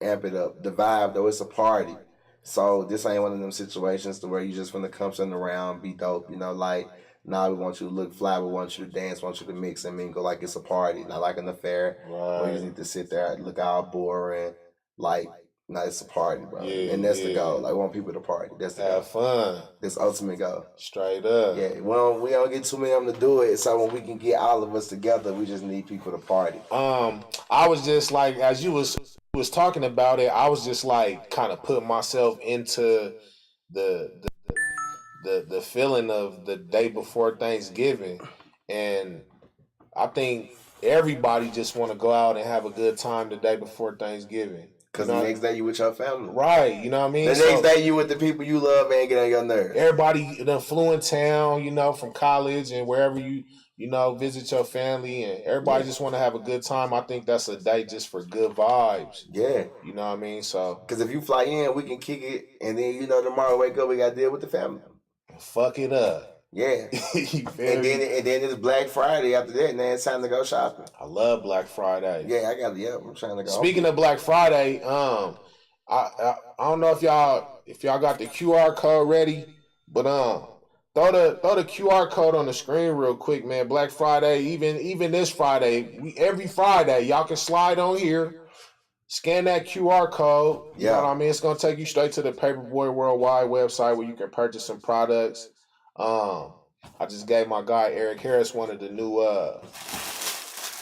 Amp it up. The vibe though, it's a party. So this ain't one of them situations to where you just wanna come sitting around, be dope, like, nah, we want you to look fly, we want you to dance, we want you to mix and mingle like it's a party, not like an affair. Right. Where you just need to sit there and look all boring. Like, nah, it's a party, bro. Yeah, and that's the goal. Like, we want people to party. That's the goal. Have fun. That's the ultimate goal. Straight up. Yeah, we don't get too many of them to do it, so when we can get all of us together, we just need people to party. I was just like, as you was talking about it, I was just like kind of putting myself into the feeling of the day before Thanksgiving, and I think everybody just want to go out and have a good time the day before Thanksgiving. Because the next day you with your family. Right, you know what I mean? The next day you with the people you love, man, get on your nerves. Everybody done flew in town, from college and wherever you visit your family, and everybody just want to have a good time. I think that's a day just for good vibes. Yeah. You know what I mean? So, because if you fly in, we can kick it, and then, tomorrow wake up, we got to deal with the family. Fuck it up. Yeah. and then it's Black Friday after that, and then it's time to go shopping. I love Black Friday. Yeah, I'm trying to go. Speaking of Black Friday, I don't know if y'all got the QR code ready, but throw the QR code on the screen real quick, man. Black Friday, even this Friday, every Friday, y'all can slide on here, scan that QR code. You know what I mean? It's gonna take you straight to the Paperboy Worldwide website where you can purchase some products. I just gave my guy Eric Harris one of the new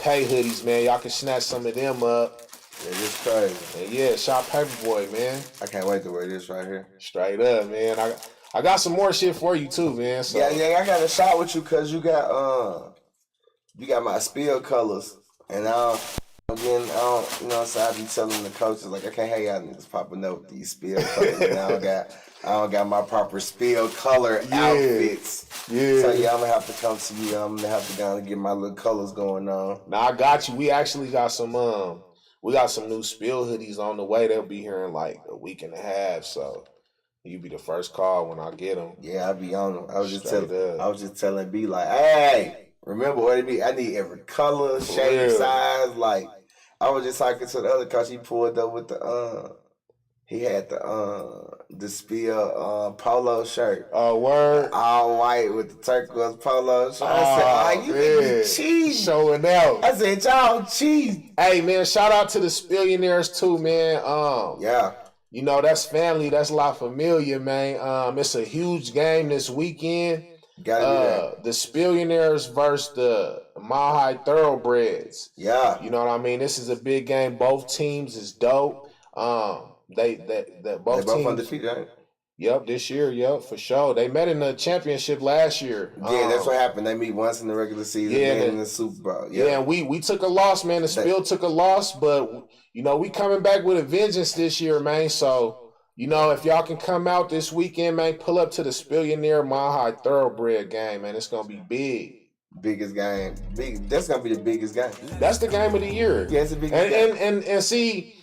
pay hoodies, man. Y'all can snatch some of them up. Yeah, this crazy. And yeah, shop Paperboy, man. I can't wait to wear this right here. Straight up, man. I got some more shit for you too, man. So. Yeah, I got a shot with you because you got my spill colors, and again, so I be telling the coaches, like, I can't have y'all niggas popping up with these spill colors. And I don't got my proper spill color outfits. Yeah. So I'm gonna have to come to you. I'm gonna have to go and get my little colors going on. Now I got you. We actually got some new spill hoodies on the way. They'll be here in like a week and a half. So you be the first call when I get them. Yeah, I'll be on them. I was just telling B, like, hey, remember what it be? I need every color, shape, size. Like, I was just talking to the other coach. He pulled up with he had the spill polo shirt. Oh, word. All white with the turquoise polo shirt. I said, you be cheating. Showing out. I said, y'all cheat. Hey, man, shout out to the Spillionaires too, man. Yeah. That's family. That's La Familia, man. It's a huge game this weekend. Gotta the Spillionaires versus the Mile High Thoroughbreds. Yeah. You know what I mean? This is a big game. Both teams is dope. They both teams undefeated, right? Yep, this year, yep, for sure. They met in the championship last year. Yeah, that's what happened. They meet once in the regular season, then in the Super Bowl. Yeah, and we took a loss, man. The Spill took a loss, but we coming back with a vengeance this year, man. So, if y'all can come out this weekend, man, pull up to the Spillionaire Mile High Thoroughbred game, man. It's gonna be big. Biggest game. That's gonna be the biggest game. That's the game of the year. Yeah, it's the biggest game. And see.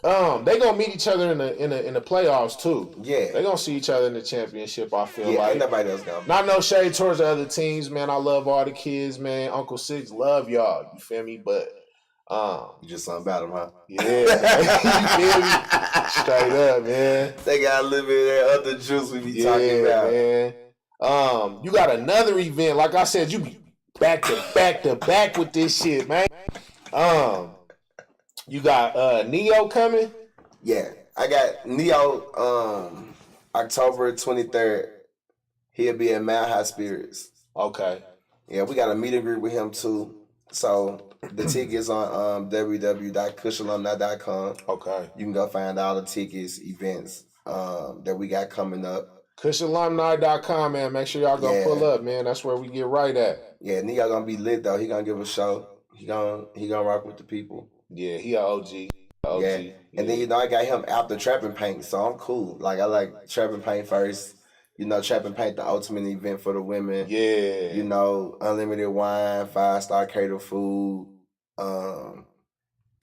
They gonna meet each other in the playoffs too. Yeah, they gonna see each other in the championship. I feel like ain't nobody else gonna. Not no shade towards the other teams, man. I love all the kids, man. Uncle Six, love y'all. You feel me? But you just something about them, huh? Yeah, you feel me? Straight up, man. They got a little bit of that other juice we be talking about, man. You got another event, like I said, you be back to back with this shit, man. You got Neo coming? Yeah, I got Neo October 23rd. He'll be at Mount High Spirits. Okay. Yeah, we got a meet and greet with him too. So the tickets on www.kushalumni.com. Okay. You can go find all the tickets, events that we got coming up. KushAlumni.com, man. Make sure y'all go pull up, man. That's where we get right at. Yeah, Neo gonna be lit though. He gonna give a show. He gonna rock with the people. Yeah, he a OG. Yeah. And then, I got him after Trap and Paint, so I'm cool. Like, I like Trap and Paint first. Trap and Paint, the ultimate event for the women. Yeah. Unlimited wine, 5-star catered food.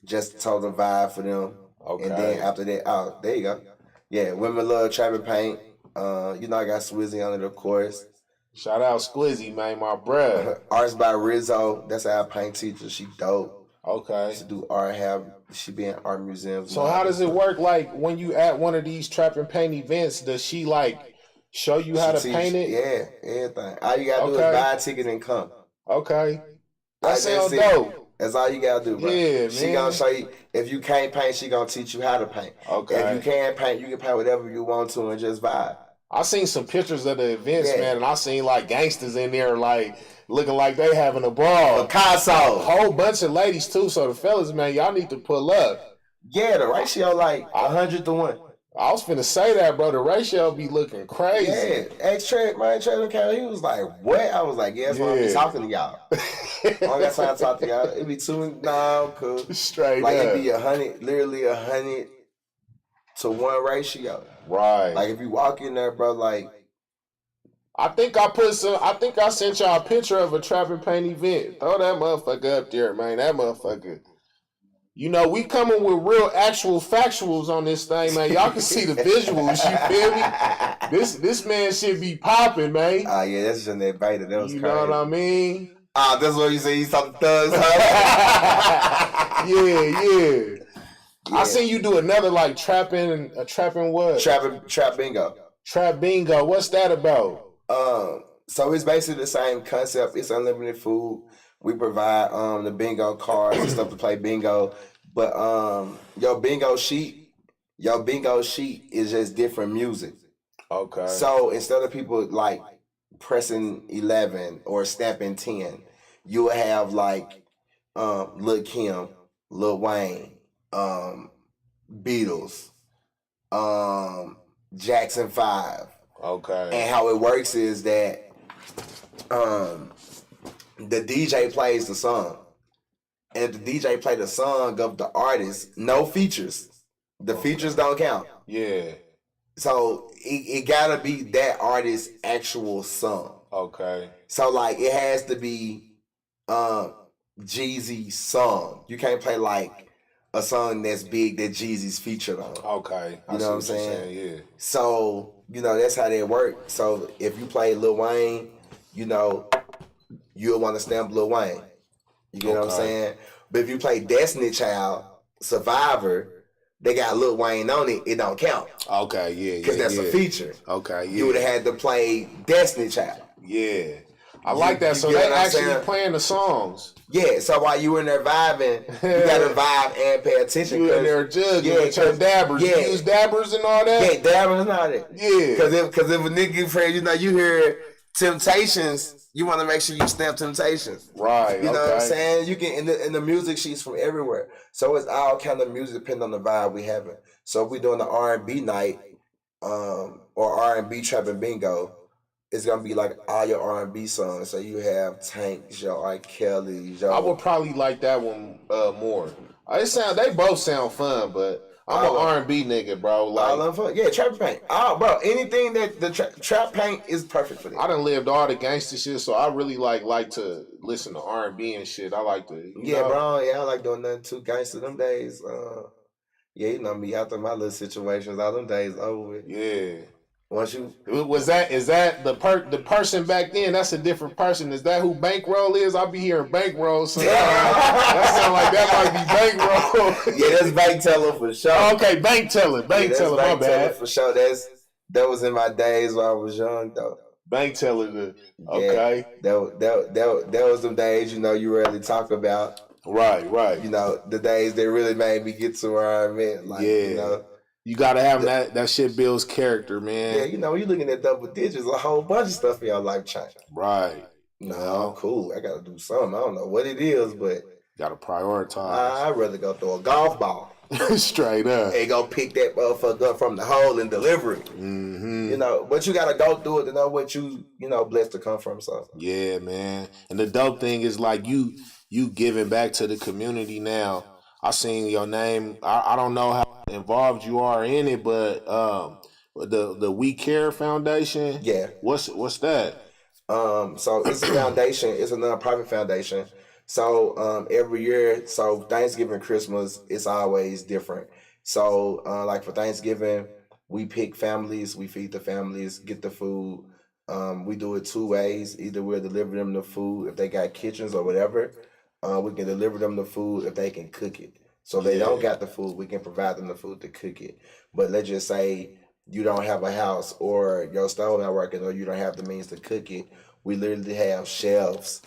Just total vibe for them. Okay. And then after that, there you go. Yeah, women love Trap and Paint. I got Swizzy on it, of course. Shout out Squizzy, man, my bruh. Arts by Rizzo. That's our paint teacher. She dope. Okay. She do art, she be in art museums. So how does it work? Like when you at one of these Trap and Paint events, does she show you how to paint it? Yeah, everything. All you gotta do is buy a ticket and come. Okay. That sounds dope. That's all you gotta do, bro. Yeah, man. She gonna show you. If you can't paint, she gonna teach you how to paint. Okay. If you can't paint, you can paint whatever you want to and just vibe. I seen some pictures of the events, man, and I seen gangsters in there looking like they having a ball. Picasso. A whole bunch of ladies too. So the fellas, man, y'all need to pull up. Yeah, the ratio 100 to 1. I was finna say that, bro. The ratio be looking crazy. Yeah, Trey he was like, what? I was like, yeah, that's why I be talking to y'all. I don't got time to talk to y'all. It be cool. Straight up. It be 100, literally 100 to 1 ratio. Right. If you walk in there, bro, I think I sent y'all a picture of a Trap and Paint event. Throw that motherfucker up there, man. That motherfucker. We coming with real actual factuals on this thing, man. Y'all can see the visuals, you feel me? This man should be popping, man. Yeah, that's just that beta. That was crazy. You know what I mean? That's what you say. He's some thugs, huh? Yeah. I seen you do another trapping what? Trap bingo. Trap bingo. What's that about? So it's basically the same concept. It's unlimited food. We provide the bingo cards and stuff to play bingo. But your bingo sheet is just different music. Okay. So instead of people pressing 11 or snapping 10, you'll have Lil Kim, Lil Wayne, Beatles, Jackson 5. Okay. And how it works is that the DJ plays the song. And if the DJ play the song of the artist, no features. The features don't count. Yeah. So it gotta be that artist's actual song. Okay. So it has to be Jeezy's song. You can't play a song that's big that Jeezy's featured on. Okay. You know what I'm saying? Yeah. So, that's how that works. So if you play Lil Wayne, you'll want to stamp Lil Wayne. You get what I'm saying? But if you play Destiny Child, Survivor, they got Lil Wayne on it, it don't count. Okay, yeah. Because that's a feature. Okay, yeah. You would have had to play Destiny Child. Yeah. I like that. So they actually playing the songs. Yeah, so while you in there vibing, you gotta vibe and pay attention. You in there jugging with your dabbers. Yeah. You use dabbers and all that? Yeah, dabbers and all that. Yeah. Because if a nigga friend, you hear Temptations, you want to make sure you stamp Temptations. Right. You know what I'm saying? You can in the music sheets from everywhere. So it's all kind of music depending on the vibe we having. So if we doing the R&B night, or R&B trap and bingo, it's gonna be like all your R&B songs. So you have Tank, your R. Kelly, I would probably like that one more. They both sound fun, but I'm an R&B nigga, bro. Like, all of fun. Yeah, trap paint. Oh, bro, anything that the trap paint is perfect for that. I done lived all the gangster shit, so I really like to listen to R&B and shit. I like to, you know? Bro. Yeah, I like doing nothing too gangster them days. Yeah, you know me after my little situations, all them days over with. Yeah. Once you is that the person back then? That's a different person. Is that who Bankroll is? I'll be hearing Bankroll. So that sound like that might be Bankroll. Yeah, that's Bank Teller for sure. Okay, Bank Teller. My bad. For sure. That was in my days when I was young though. Bank Teller. Okay. Yeah, that was them days, you know, you rarely talk about. Right. You know, the days that really made me get to where I'm at. Like, you know. You gotta have that shit builds character, man. Yeah, you know, when you're looking at double digits, a whole bunch of stuff in your life change. Right. No, I'm cool. I gotta do something. I don't know what it is, but gotta prioritize. I'd rather go throw a golf ball. Straight up. And go pick that motherfucker up from the hole and deliver it. Mm-hmm. You know, but you gotta go through it to know what you blessed to come from. So yeah, man. And the dope thing is like you giving back to the community now. I seen your name. I don't know how involved you are in it, but the We Care Foundation. Yeah. What's that? So it's a foundation. It's a nonprofit foundation. So every year, so Thanksgiving, Christmas, it's always different. So like for Thanksgiving, we pick families, we feed the families, get the food. We do it two ways. Either we'll deliver them the food if they got kitchens or whatever. We can deliver them the food if they can cook it. So if they don't got the food, we can provide them the food to cook it. But let's just say you don't have a house or your stove not working or you don't have the means to cook it. We literally have chefs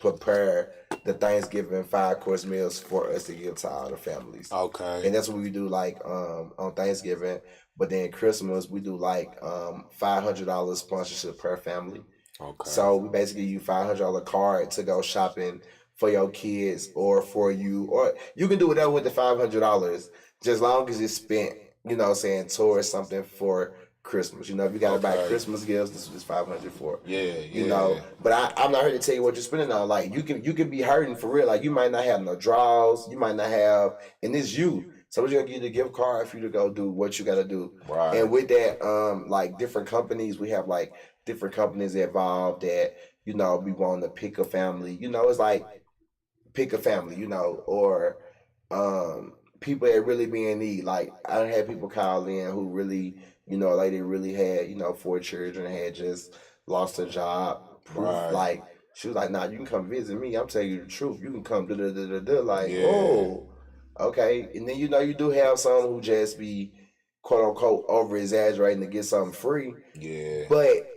prepare the Thanksgiving 5-course meals for us to give to all the families. Okay. And that's what we do like on Thanksgiving. But then Christmas, we do like $500 sponsorship per family. Okay. So we basically give you $500 card to go shopping for your kids or for you, or you can do whatever with the $500, just long as it's spent, you know, saying towards something for Christmas. You know, if you gotta buy Christmas gifts, this is $500 for. Yeah. You know, but I'm not here to tell you what you're spending on. Like you can be hurting for real. Like you might not have no draws, you might not have, and it's you. So we're gonna give you the gift card for you to go do what you gotta do. Right. And with that, like different companies, we have like different companies involved that, you know, we want to pick a family. You know, it's like pick a family, you know, or people that really be in need. Like I had people call in who really, you know, like they really had, you know, 4 children, had just lost a job. Right. Like she was like, nah, you can come visit me. I'm telling you the truth. You can come like, oh, okay. And then, you know, you do have some who just be quote unquote over exaggerating to get something free. Yeah. But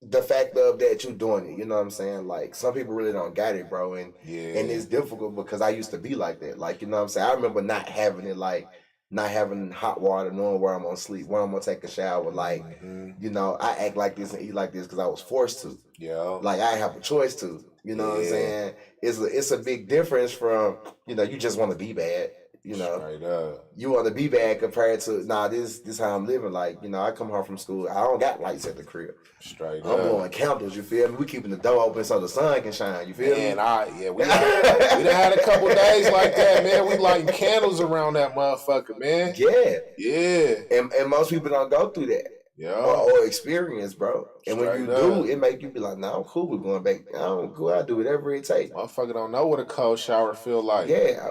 the fact of that you doing it, you know what I'm saying? Like some people really don't got it, bro. And it's difficult because I used to be like that. Like, you know what I'm saying? I remember not having it, like not having hot water, knowing where I'm gonna sleep, where I'm gonna take a shower. Like, you know, I act like this and eat like this because I was forced to. Yeah. Like I have a choice to. You know what I'm saying? It's a big difference from, you know, you just want to be bad. You know, straight up. You want to be bad compared to this how I'm living. Like, you know, I come home from school, I don't got lights at the crib. Straight I'm up. blowing candles. You feel me? We keeping the door open so the sun can shine. You feel me? We done had a couple days like that, man. We lighting candles around that motherfucker, man. Yeah. And most people don't go through that. Yeah. Or experience, bro. And when you do, it make you be like, nah, I'm cool with going back. I'm cool. I do whatever it takes. Motherfucker don't know what a cold shower feel like. Yeah.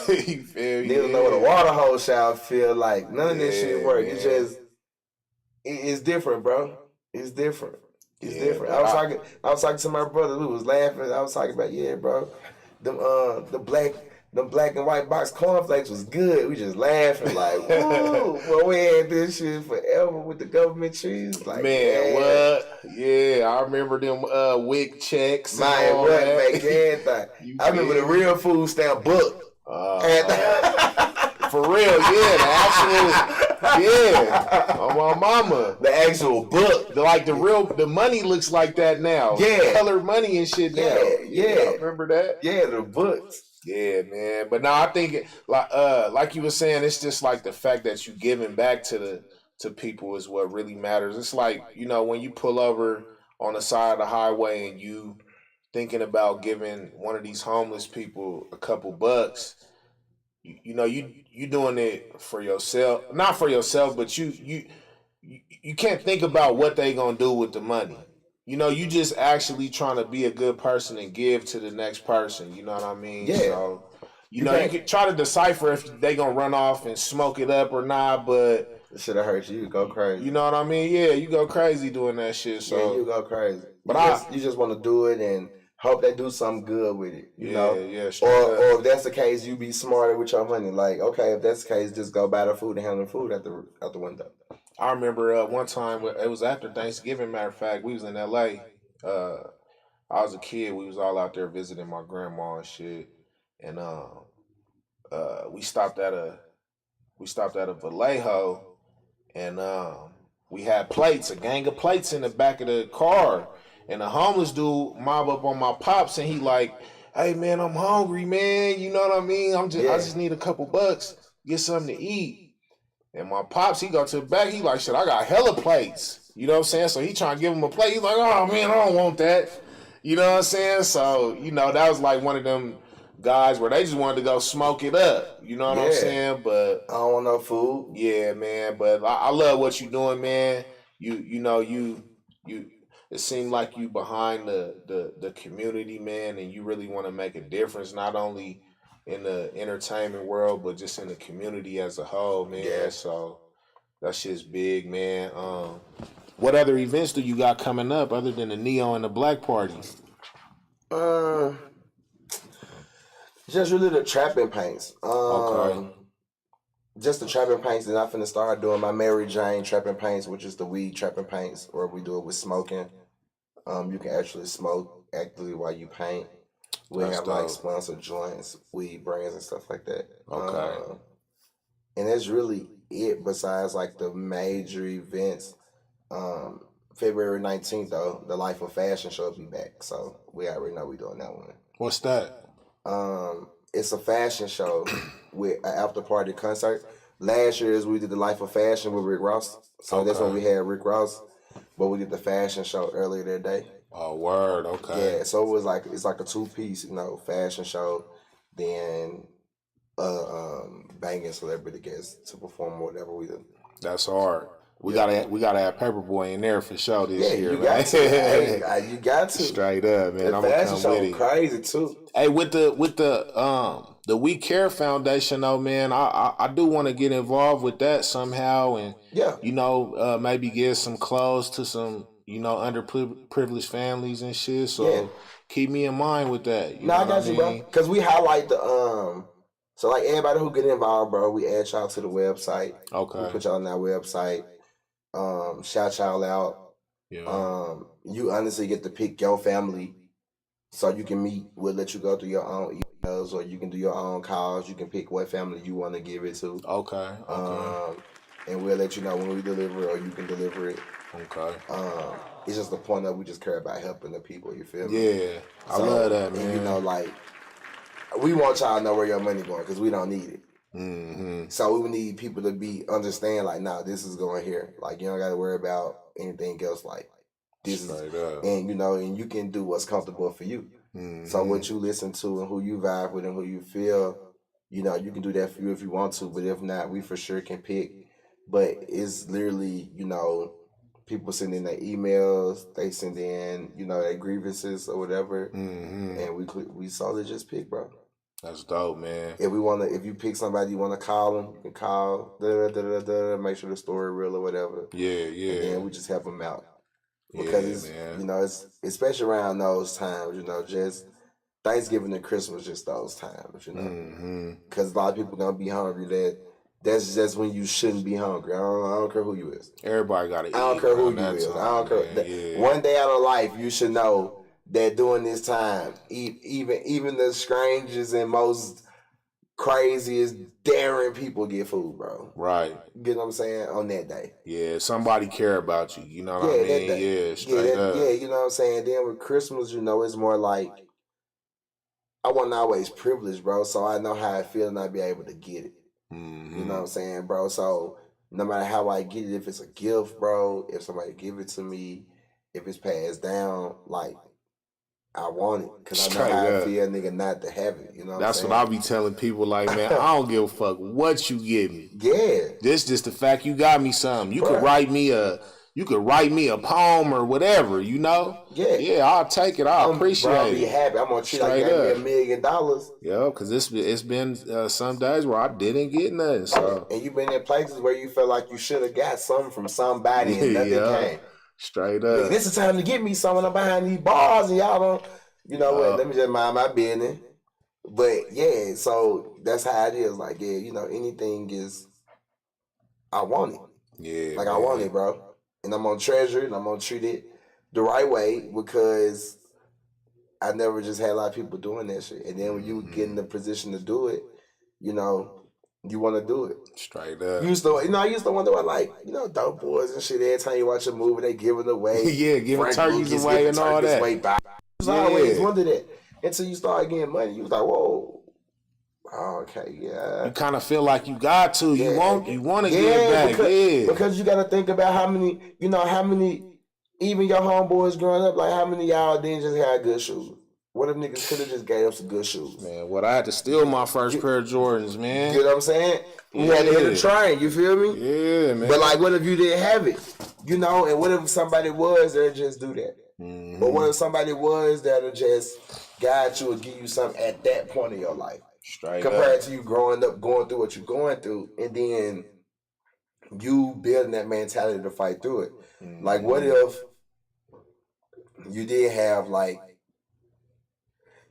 You feel me? They don't know what a water hose shower feel like. None of this shit work. It's just, it's different, bro. It's different. It's different. I was talking to my brother who was laughing. I was talking about, bro, the black and white box cornflakes was good. We just laughing like, woo, well, we had this shit forever with the government cheese. Like, man, what? Yeah, I remember them WIC checks. Man, what? Make everything. I remember the real food stamp book. For real, the actual, on my mama. The actual book. The money looks like that now. Yeah. Colored money and shit now. Yeah. Remember that? Yeah, the books. Yeah, man. But no, I think like you were saying, it's just like the fact that you giving back to people is what really matters. It's like, when you pull over on the side of the highway and you thinking about giving one of these homeless people a couple bucks, you doing it for yourself, not for yourself, but you can't think about what they gonna do with the money. You just actually trying to be a good person and give to the next person. You know what I mean? Yeah. So, you can try to decipher if they gonna run off and smoke it up or not, but it should have hurt you. Go crazy. You know what I mean? Yeah, you go crazy doing that shit. So yeah, you go crazy. But you just want to do it and hope they do something good with it. You know? Yeah. Or if that's the case, you be smarter with your money. Like, okay, if that's the case, just go buy the food and handle the food out the window. I remember one time, it was after Thanksgiving, matter of fact, we was in LA. I was a kid, we was all out there visiting my grandma and shit. And we stopped at a Vallejo, and we had plates, a gang of plates in the back of the car. And the homeless dude mob up on my pops, and he like, "Hey man, I'm hungry, man. You know what I mean? I just need a couple bucks, get something to eat." And my pops, he go to the back, he like, "Shit, I got hella plates." You know what I'm saying? So he trying to give him a plate. He's like, "Oh man, I don't want that." You know what I'm saying? So, that was like one of them guys where they just wanted to go smoke it up. You know what I'm saying? But I don't want no food. Yeah, man. But I love what you doing, man. You it seemed like you behind the community, man, and you really want to make a difference, not only in the entertainment world, but just in the community as a whole, man. Yeah. So that shit's big, man. What other events do you got coming up other than the Neo and the Black Party? Just really the trapping paints. Okay. Just the trapping paints, and I'm finna start doing my Mary Jane trapping paints, which is the weed trapping paints, where we do it with smoking. You can actually smoke actively while you paint. We have like sponsored joints, weed brands, and stuff like that. Okay. And that's really it. Besides like the major events, February 19th though, the Life of Fashion show will be back. So we already know we doing that one. What's that? It's a fashion show with an after party concert. Last year we did the Life of Fashion with Rick Ross. So that's when we had Rick Ross. But we did the fashion show earlier that day. Oh, word, okay. Yeah, so it's like a 2-piece, fashion show, then banging celebrity guests to perform whatever we do. That's hard. We gotta have Paperboy in there for sure this year. You got to. You got to. Straight up, man. The I'm fashion gonna show come with it. Crazy too. Hey, with the We Care Foundation, though, man, I do want to get involved with that somehow, and maybe give some clothes to some underprivileged families and shit. So keep me in mind with that. I got you, bro. Because we highlight the so like everybody who get involved, bro, we add y'all to the website. Okay. We put y'all on that website. Shout y'all out. Yeah. You honestly get to pick your family, so you can meet. We'll let you go through your own emails, or you can do your own calls. You can pick what family you want to give it to. Okay. And we'll let you know when we deliver, or you can deliver it. Okay. It's just the point that we just care about helping the people. You feel me? Yeah, I love that, man. And we want y'all to know where your money going because we don't need it. Mm-hmm. So we need people to understand like, nah, this is going here. Like you don't got to worry about anything else. Like this straight is, up. and and you can do what's comfortable for you. Mm-hmm. So what you listen to and who you vibe with and who you feel, you can do that for you if you want to. But if not, we for sure can pick. But it's literally, people send in their emails, they send in, their grievances or whatever, and we solely just pick, bro. That's dope, man. If you pick somebody you want to call them, you can call, make sure the story real or whatever. Yeah. And then we just help them out. Because it's especially around those times, just Thanksgiving and Christmas, just those times, Because a lot of people gonna be hungry. That's just when you shouldn't be hungry. I don't care who you is. Everybody gotta eat. I don't care who you is. I don't care. Yeah. One day out of life, you should know that during this time, even the strangest and most craziest, daring people get food, bro. Right. You know what I'm saying? On that day. Yeah, somebody care about you. You know what I mean? Yeah, straight up. Yeah, you know what I'm saying? Then with Christmas, it's more like I wasn't always privileged, bro. So I know how I feel and I be able to get it. Mm-hmm. You know what I'm saying, bro? So no matter how I get it, if it's a gift, bro, if somebody give it to me, if it's passed down, like, I want it because I know how I feel, nigga, not to have it. You know what I'm saying? That's what I be telling people, like, man, I don't give a fuck what you give me. Yeah. This just the fact you got me something. You could write me a poem or whatever, you know? Yeah. Yeah, I'll take it. I'll appreciate it. I'll be happy. I'm gonna treat like you got me $1 million. Yeah, because it's been some days where I didn't get nothing. So and you've been in places where you felt like you should have got something from somebody and nothing came. Straight up. This is time to get me something. I'm behind these bars and y'all don't. You know what? Let me just mind my business. But yeah, so that's how it is. Like, yeah, you know, anything is, I want it. Yeah. Like, I want it, bro. And I'm gonna treasure it and I'm gonna treat it the right way because I never just had a lot of people doing that shit. And then when you get in the position to do it, you know, you want to do it. Straight up. I used to wonder why, like, you know, dope boys and shit. Every time you watch a movie, they giving away. Yeah, giving turkeys away and all that. I always wondered that until you start getting money. You was like, whoa, okay, yeah. You kind of feel like you got to. You want to get back. Because you got to think about how many, even your homeboys growing up, like how many y'all didn't just have good shoes. What if niggas could have just gave up some good shoes? Man, what I had to steal my first pair of Jordans, man. You know what I'm saying? You had to hit a train, you feel me? Yeah, man. But like, what if you didn't have it? You know, and what if somebody was that'll just do that? Mm-hmm. Or what if somebody was that'll just guide you or give you something at that point in your life? Straight compared up. to you growing up, going through what you're going through, and then you building that mentality to fight through it. Mm-hmm. Like, what if you did have, like,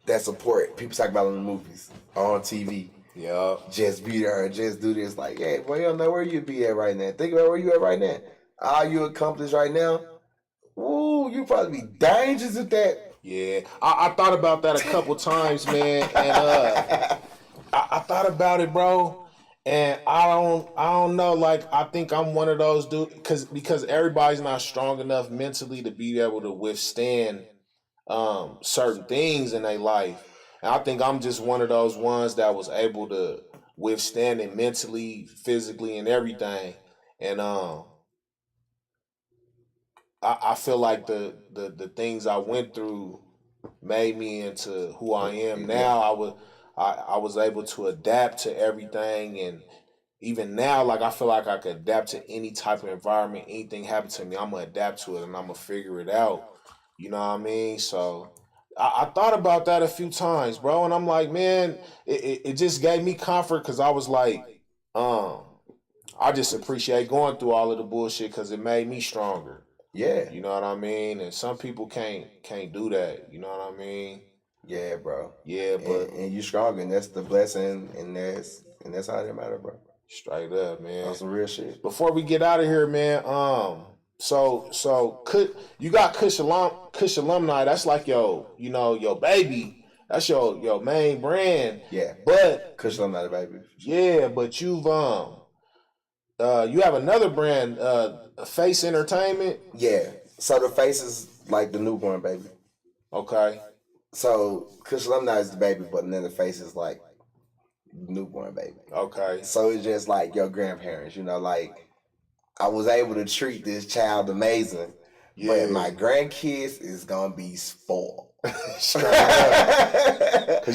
that support people talk about in the movies, on TV. Yeah. Just be there, just do this. Like, hey, boy, you don't know where you be at right now. Think about where you at right now. All you accomplished right now, ooh, you probably be dangerous at that. Yeah. I thought about that a couple times, man. And I thought about it, bro. And I don't know. Like, I think I'm one of those dudes because everybody's not strong enough mentally to be able to withstand certain things in their life. And I think I'm just one of those ones that was able to withstand it mentally, physically, and everything. And I feel like the things I went through made me into who I am now. I was able to adapt to everything, and even now, like, I feel like I could adapt to any type of environment. Anything happen to me, I'm gonna adapt to it and I'm gonna figure it out. You know what I mean? So I thought about that a few times, bro, and I'm like, man, it just gave me comfort because I was like, I just appreciate going through all of the bullshit because it made me stronger. Yeah. You know what I mean? And some people can't do that. You know what I mean? Yeah, bro. Yeah, but and you strong, and that's the blessing, and that's how it matter, bro. Straight up, man. That's some real shit. Before we get out of here, man, so you got Kush Alumni. That's like your baby. That's your main brand. Yeah. But Kush Alumni, the baby. Yeah, but you've you have another brand, Face Entertainment. Yeah. So the Face is like the newborn baby. Okay. So Kush Alumni is the baby, but then the Face is like newborn baby. Okay. So it's just like your grandparents, like I was able to treat this child amazing, but my grandkids is gonna be spoiled. Because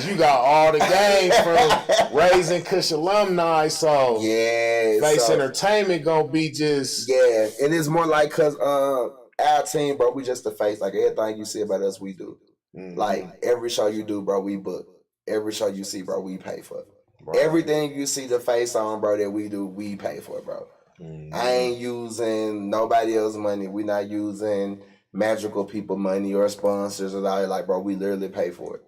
you got all the game from raising Kush Alumni, so Face Entertainment gonna be just and it's more like because our team, bro, we just the face. Like everything you see about us, we do. Mm-hmm. Like every show you do, bro, we book. Every show you see, bro, we pay for it. Right. Everything you see the face on, bro, that we do, we pay for it, bro. Mm-hmm. I ain't using nobody else's money. We not using magical people money or sponsors or all. Like, bro, we literally pay for it.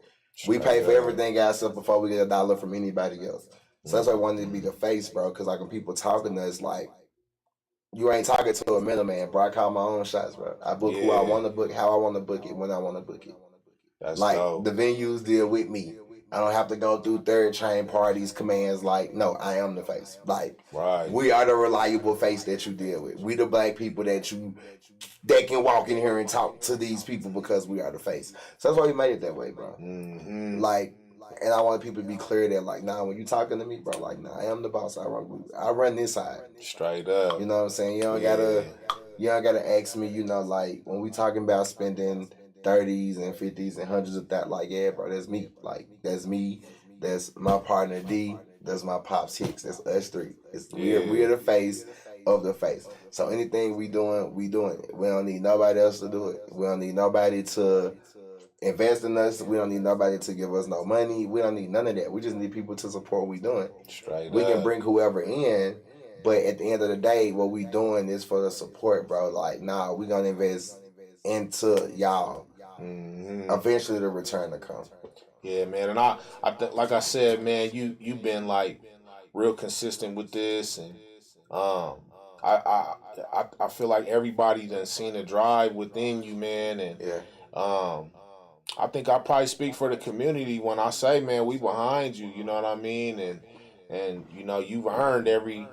We pay for everything ourselves before we get a dollar from anybody else. So that's why I wanted to be the face, bro, because like when people talking to us, like, you ain't talking to a middleman, bro. I call my own shots, bro. I book who I want to book, how I want to book it, when I want to book it. That's like dope. The venues deal with me. I don't have to go through third chain parties, commands. Like, no, I am the face. Like, we are the reliable face that you deal with. We the black people that can walk in here and talk to these people because we are the face. So that's why we made it that way, bro. Mm-hmm. Like, and I want people to be clear that, like, nah, when you talking to me, bro, like, nah, I am the boss. I run this side. Straight up. You know what I'm saying? You don't gotta ask me, you know, like, when we talking about spending 30s and 50s and hundreds of that, like, yeah, bro, that's me. Like, that's me. That's my partner D. That's my pops Hicks. That's us three. We're the face of the face. So anything we doing it. We don't need nobody else to do it. We don't need nobody to invest in us. We don't need nobody to give us no money. We don't need none of that. We just need people to support what we doing. Straight we up. Can bring whoever in, but at the end of the day, what we doing is for the support, bro. Like, nah, we gonna invest into y'all. Mm-hmm. Eventually, the return to come. Yeah, man, and I like I said, man, you've been like real consistent with this, and I feel like everybody done seen the drive within you, man, and I think I probably speak for the community when I say, man, we behind you. You know what I mean, and you know you've earned every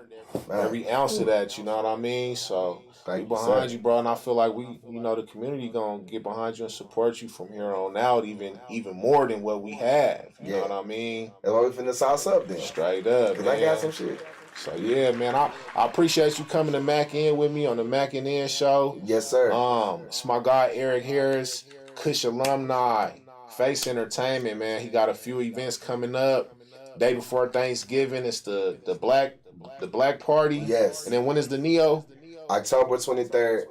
ounce of that. You know what I mean, so. We behind you, bro, and I feel like the community gonna get behind you and support you from here on out, even more than what we have. You know what I mean? That's why we finna sauce up then. Straight up, man. I got some shit. So yeah, man, I appreciate you coming to MACKIN In with me on the MACKIN In show. Yes, sir. It's my guy Eric Harris, Kush Alumni, Face Entertainment, man. He got a few events coming up. Day before Thanksgiving, it's the black party. Yes. And then when is the Neo? October 23rd,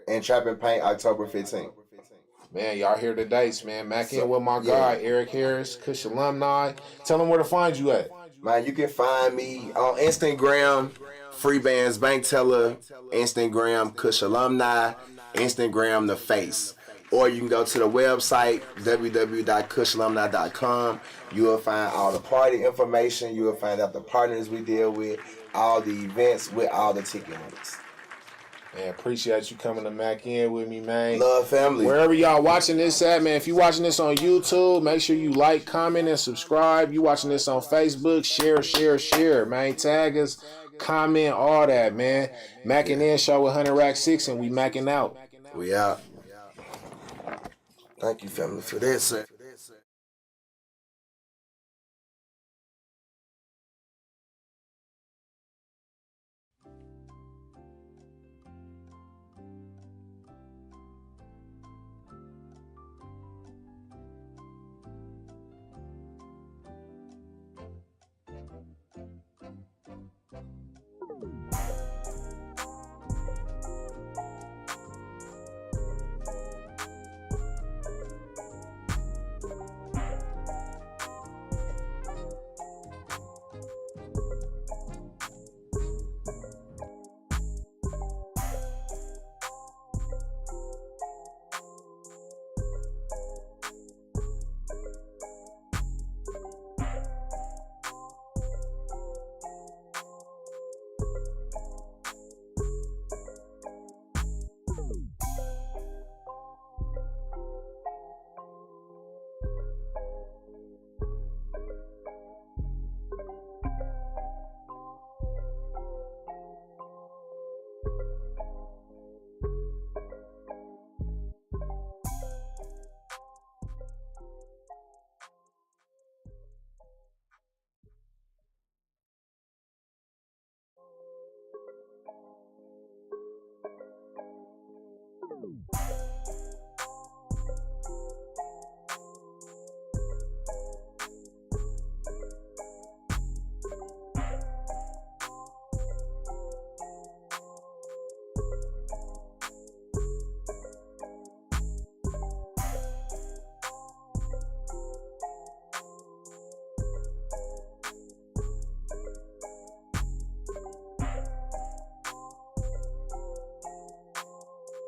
and Trap and Paint October 15th. Man, y'all hear the dates, man. MACKIN with my guy, Eric Harris, Kush Alumni. Tell them where to find you at. Man, you can find me on Instagram, Free Bands Bank Teller, Instagram, Kush Alumni, Instagram, The Face. Or you can go to the website, www.kushalumni.com. You will find all the party information. You will find out the partners we deal with, all the events with all the ticket links. Man, appreciate you coming to MACKIN with me, man. Love family. Wherever y'all watching this at, man, if you watching this on YouTube, make sure you like, comment, and subscribe. You watching this on Facebook, share, man. Tag us, comment, all that, man. MACKIN In show with HUNIDRACK6, and we MACKIN out. We out. Thank you, family, for that, sir.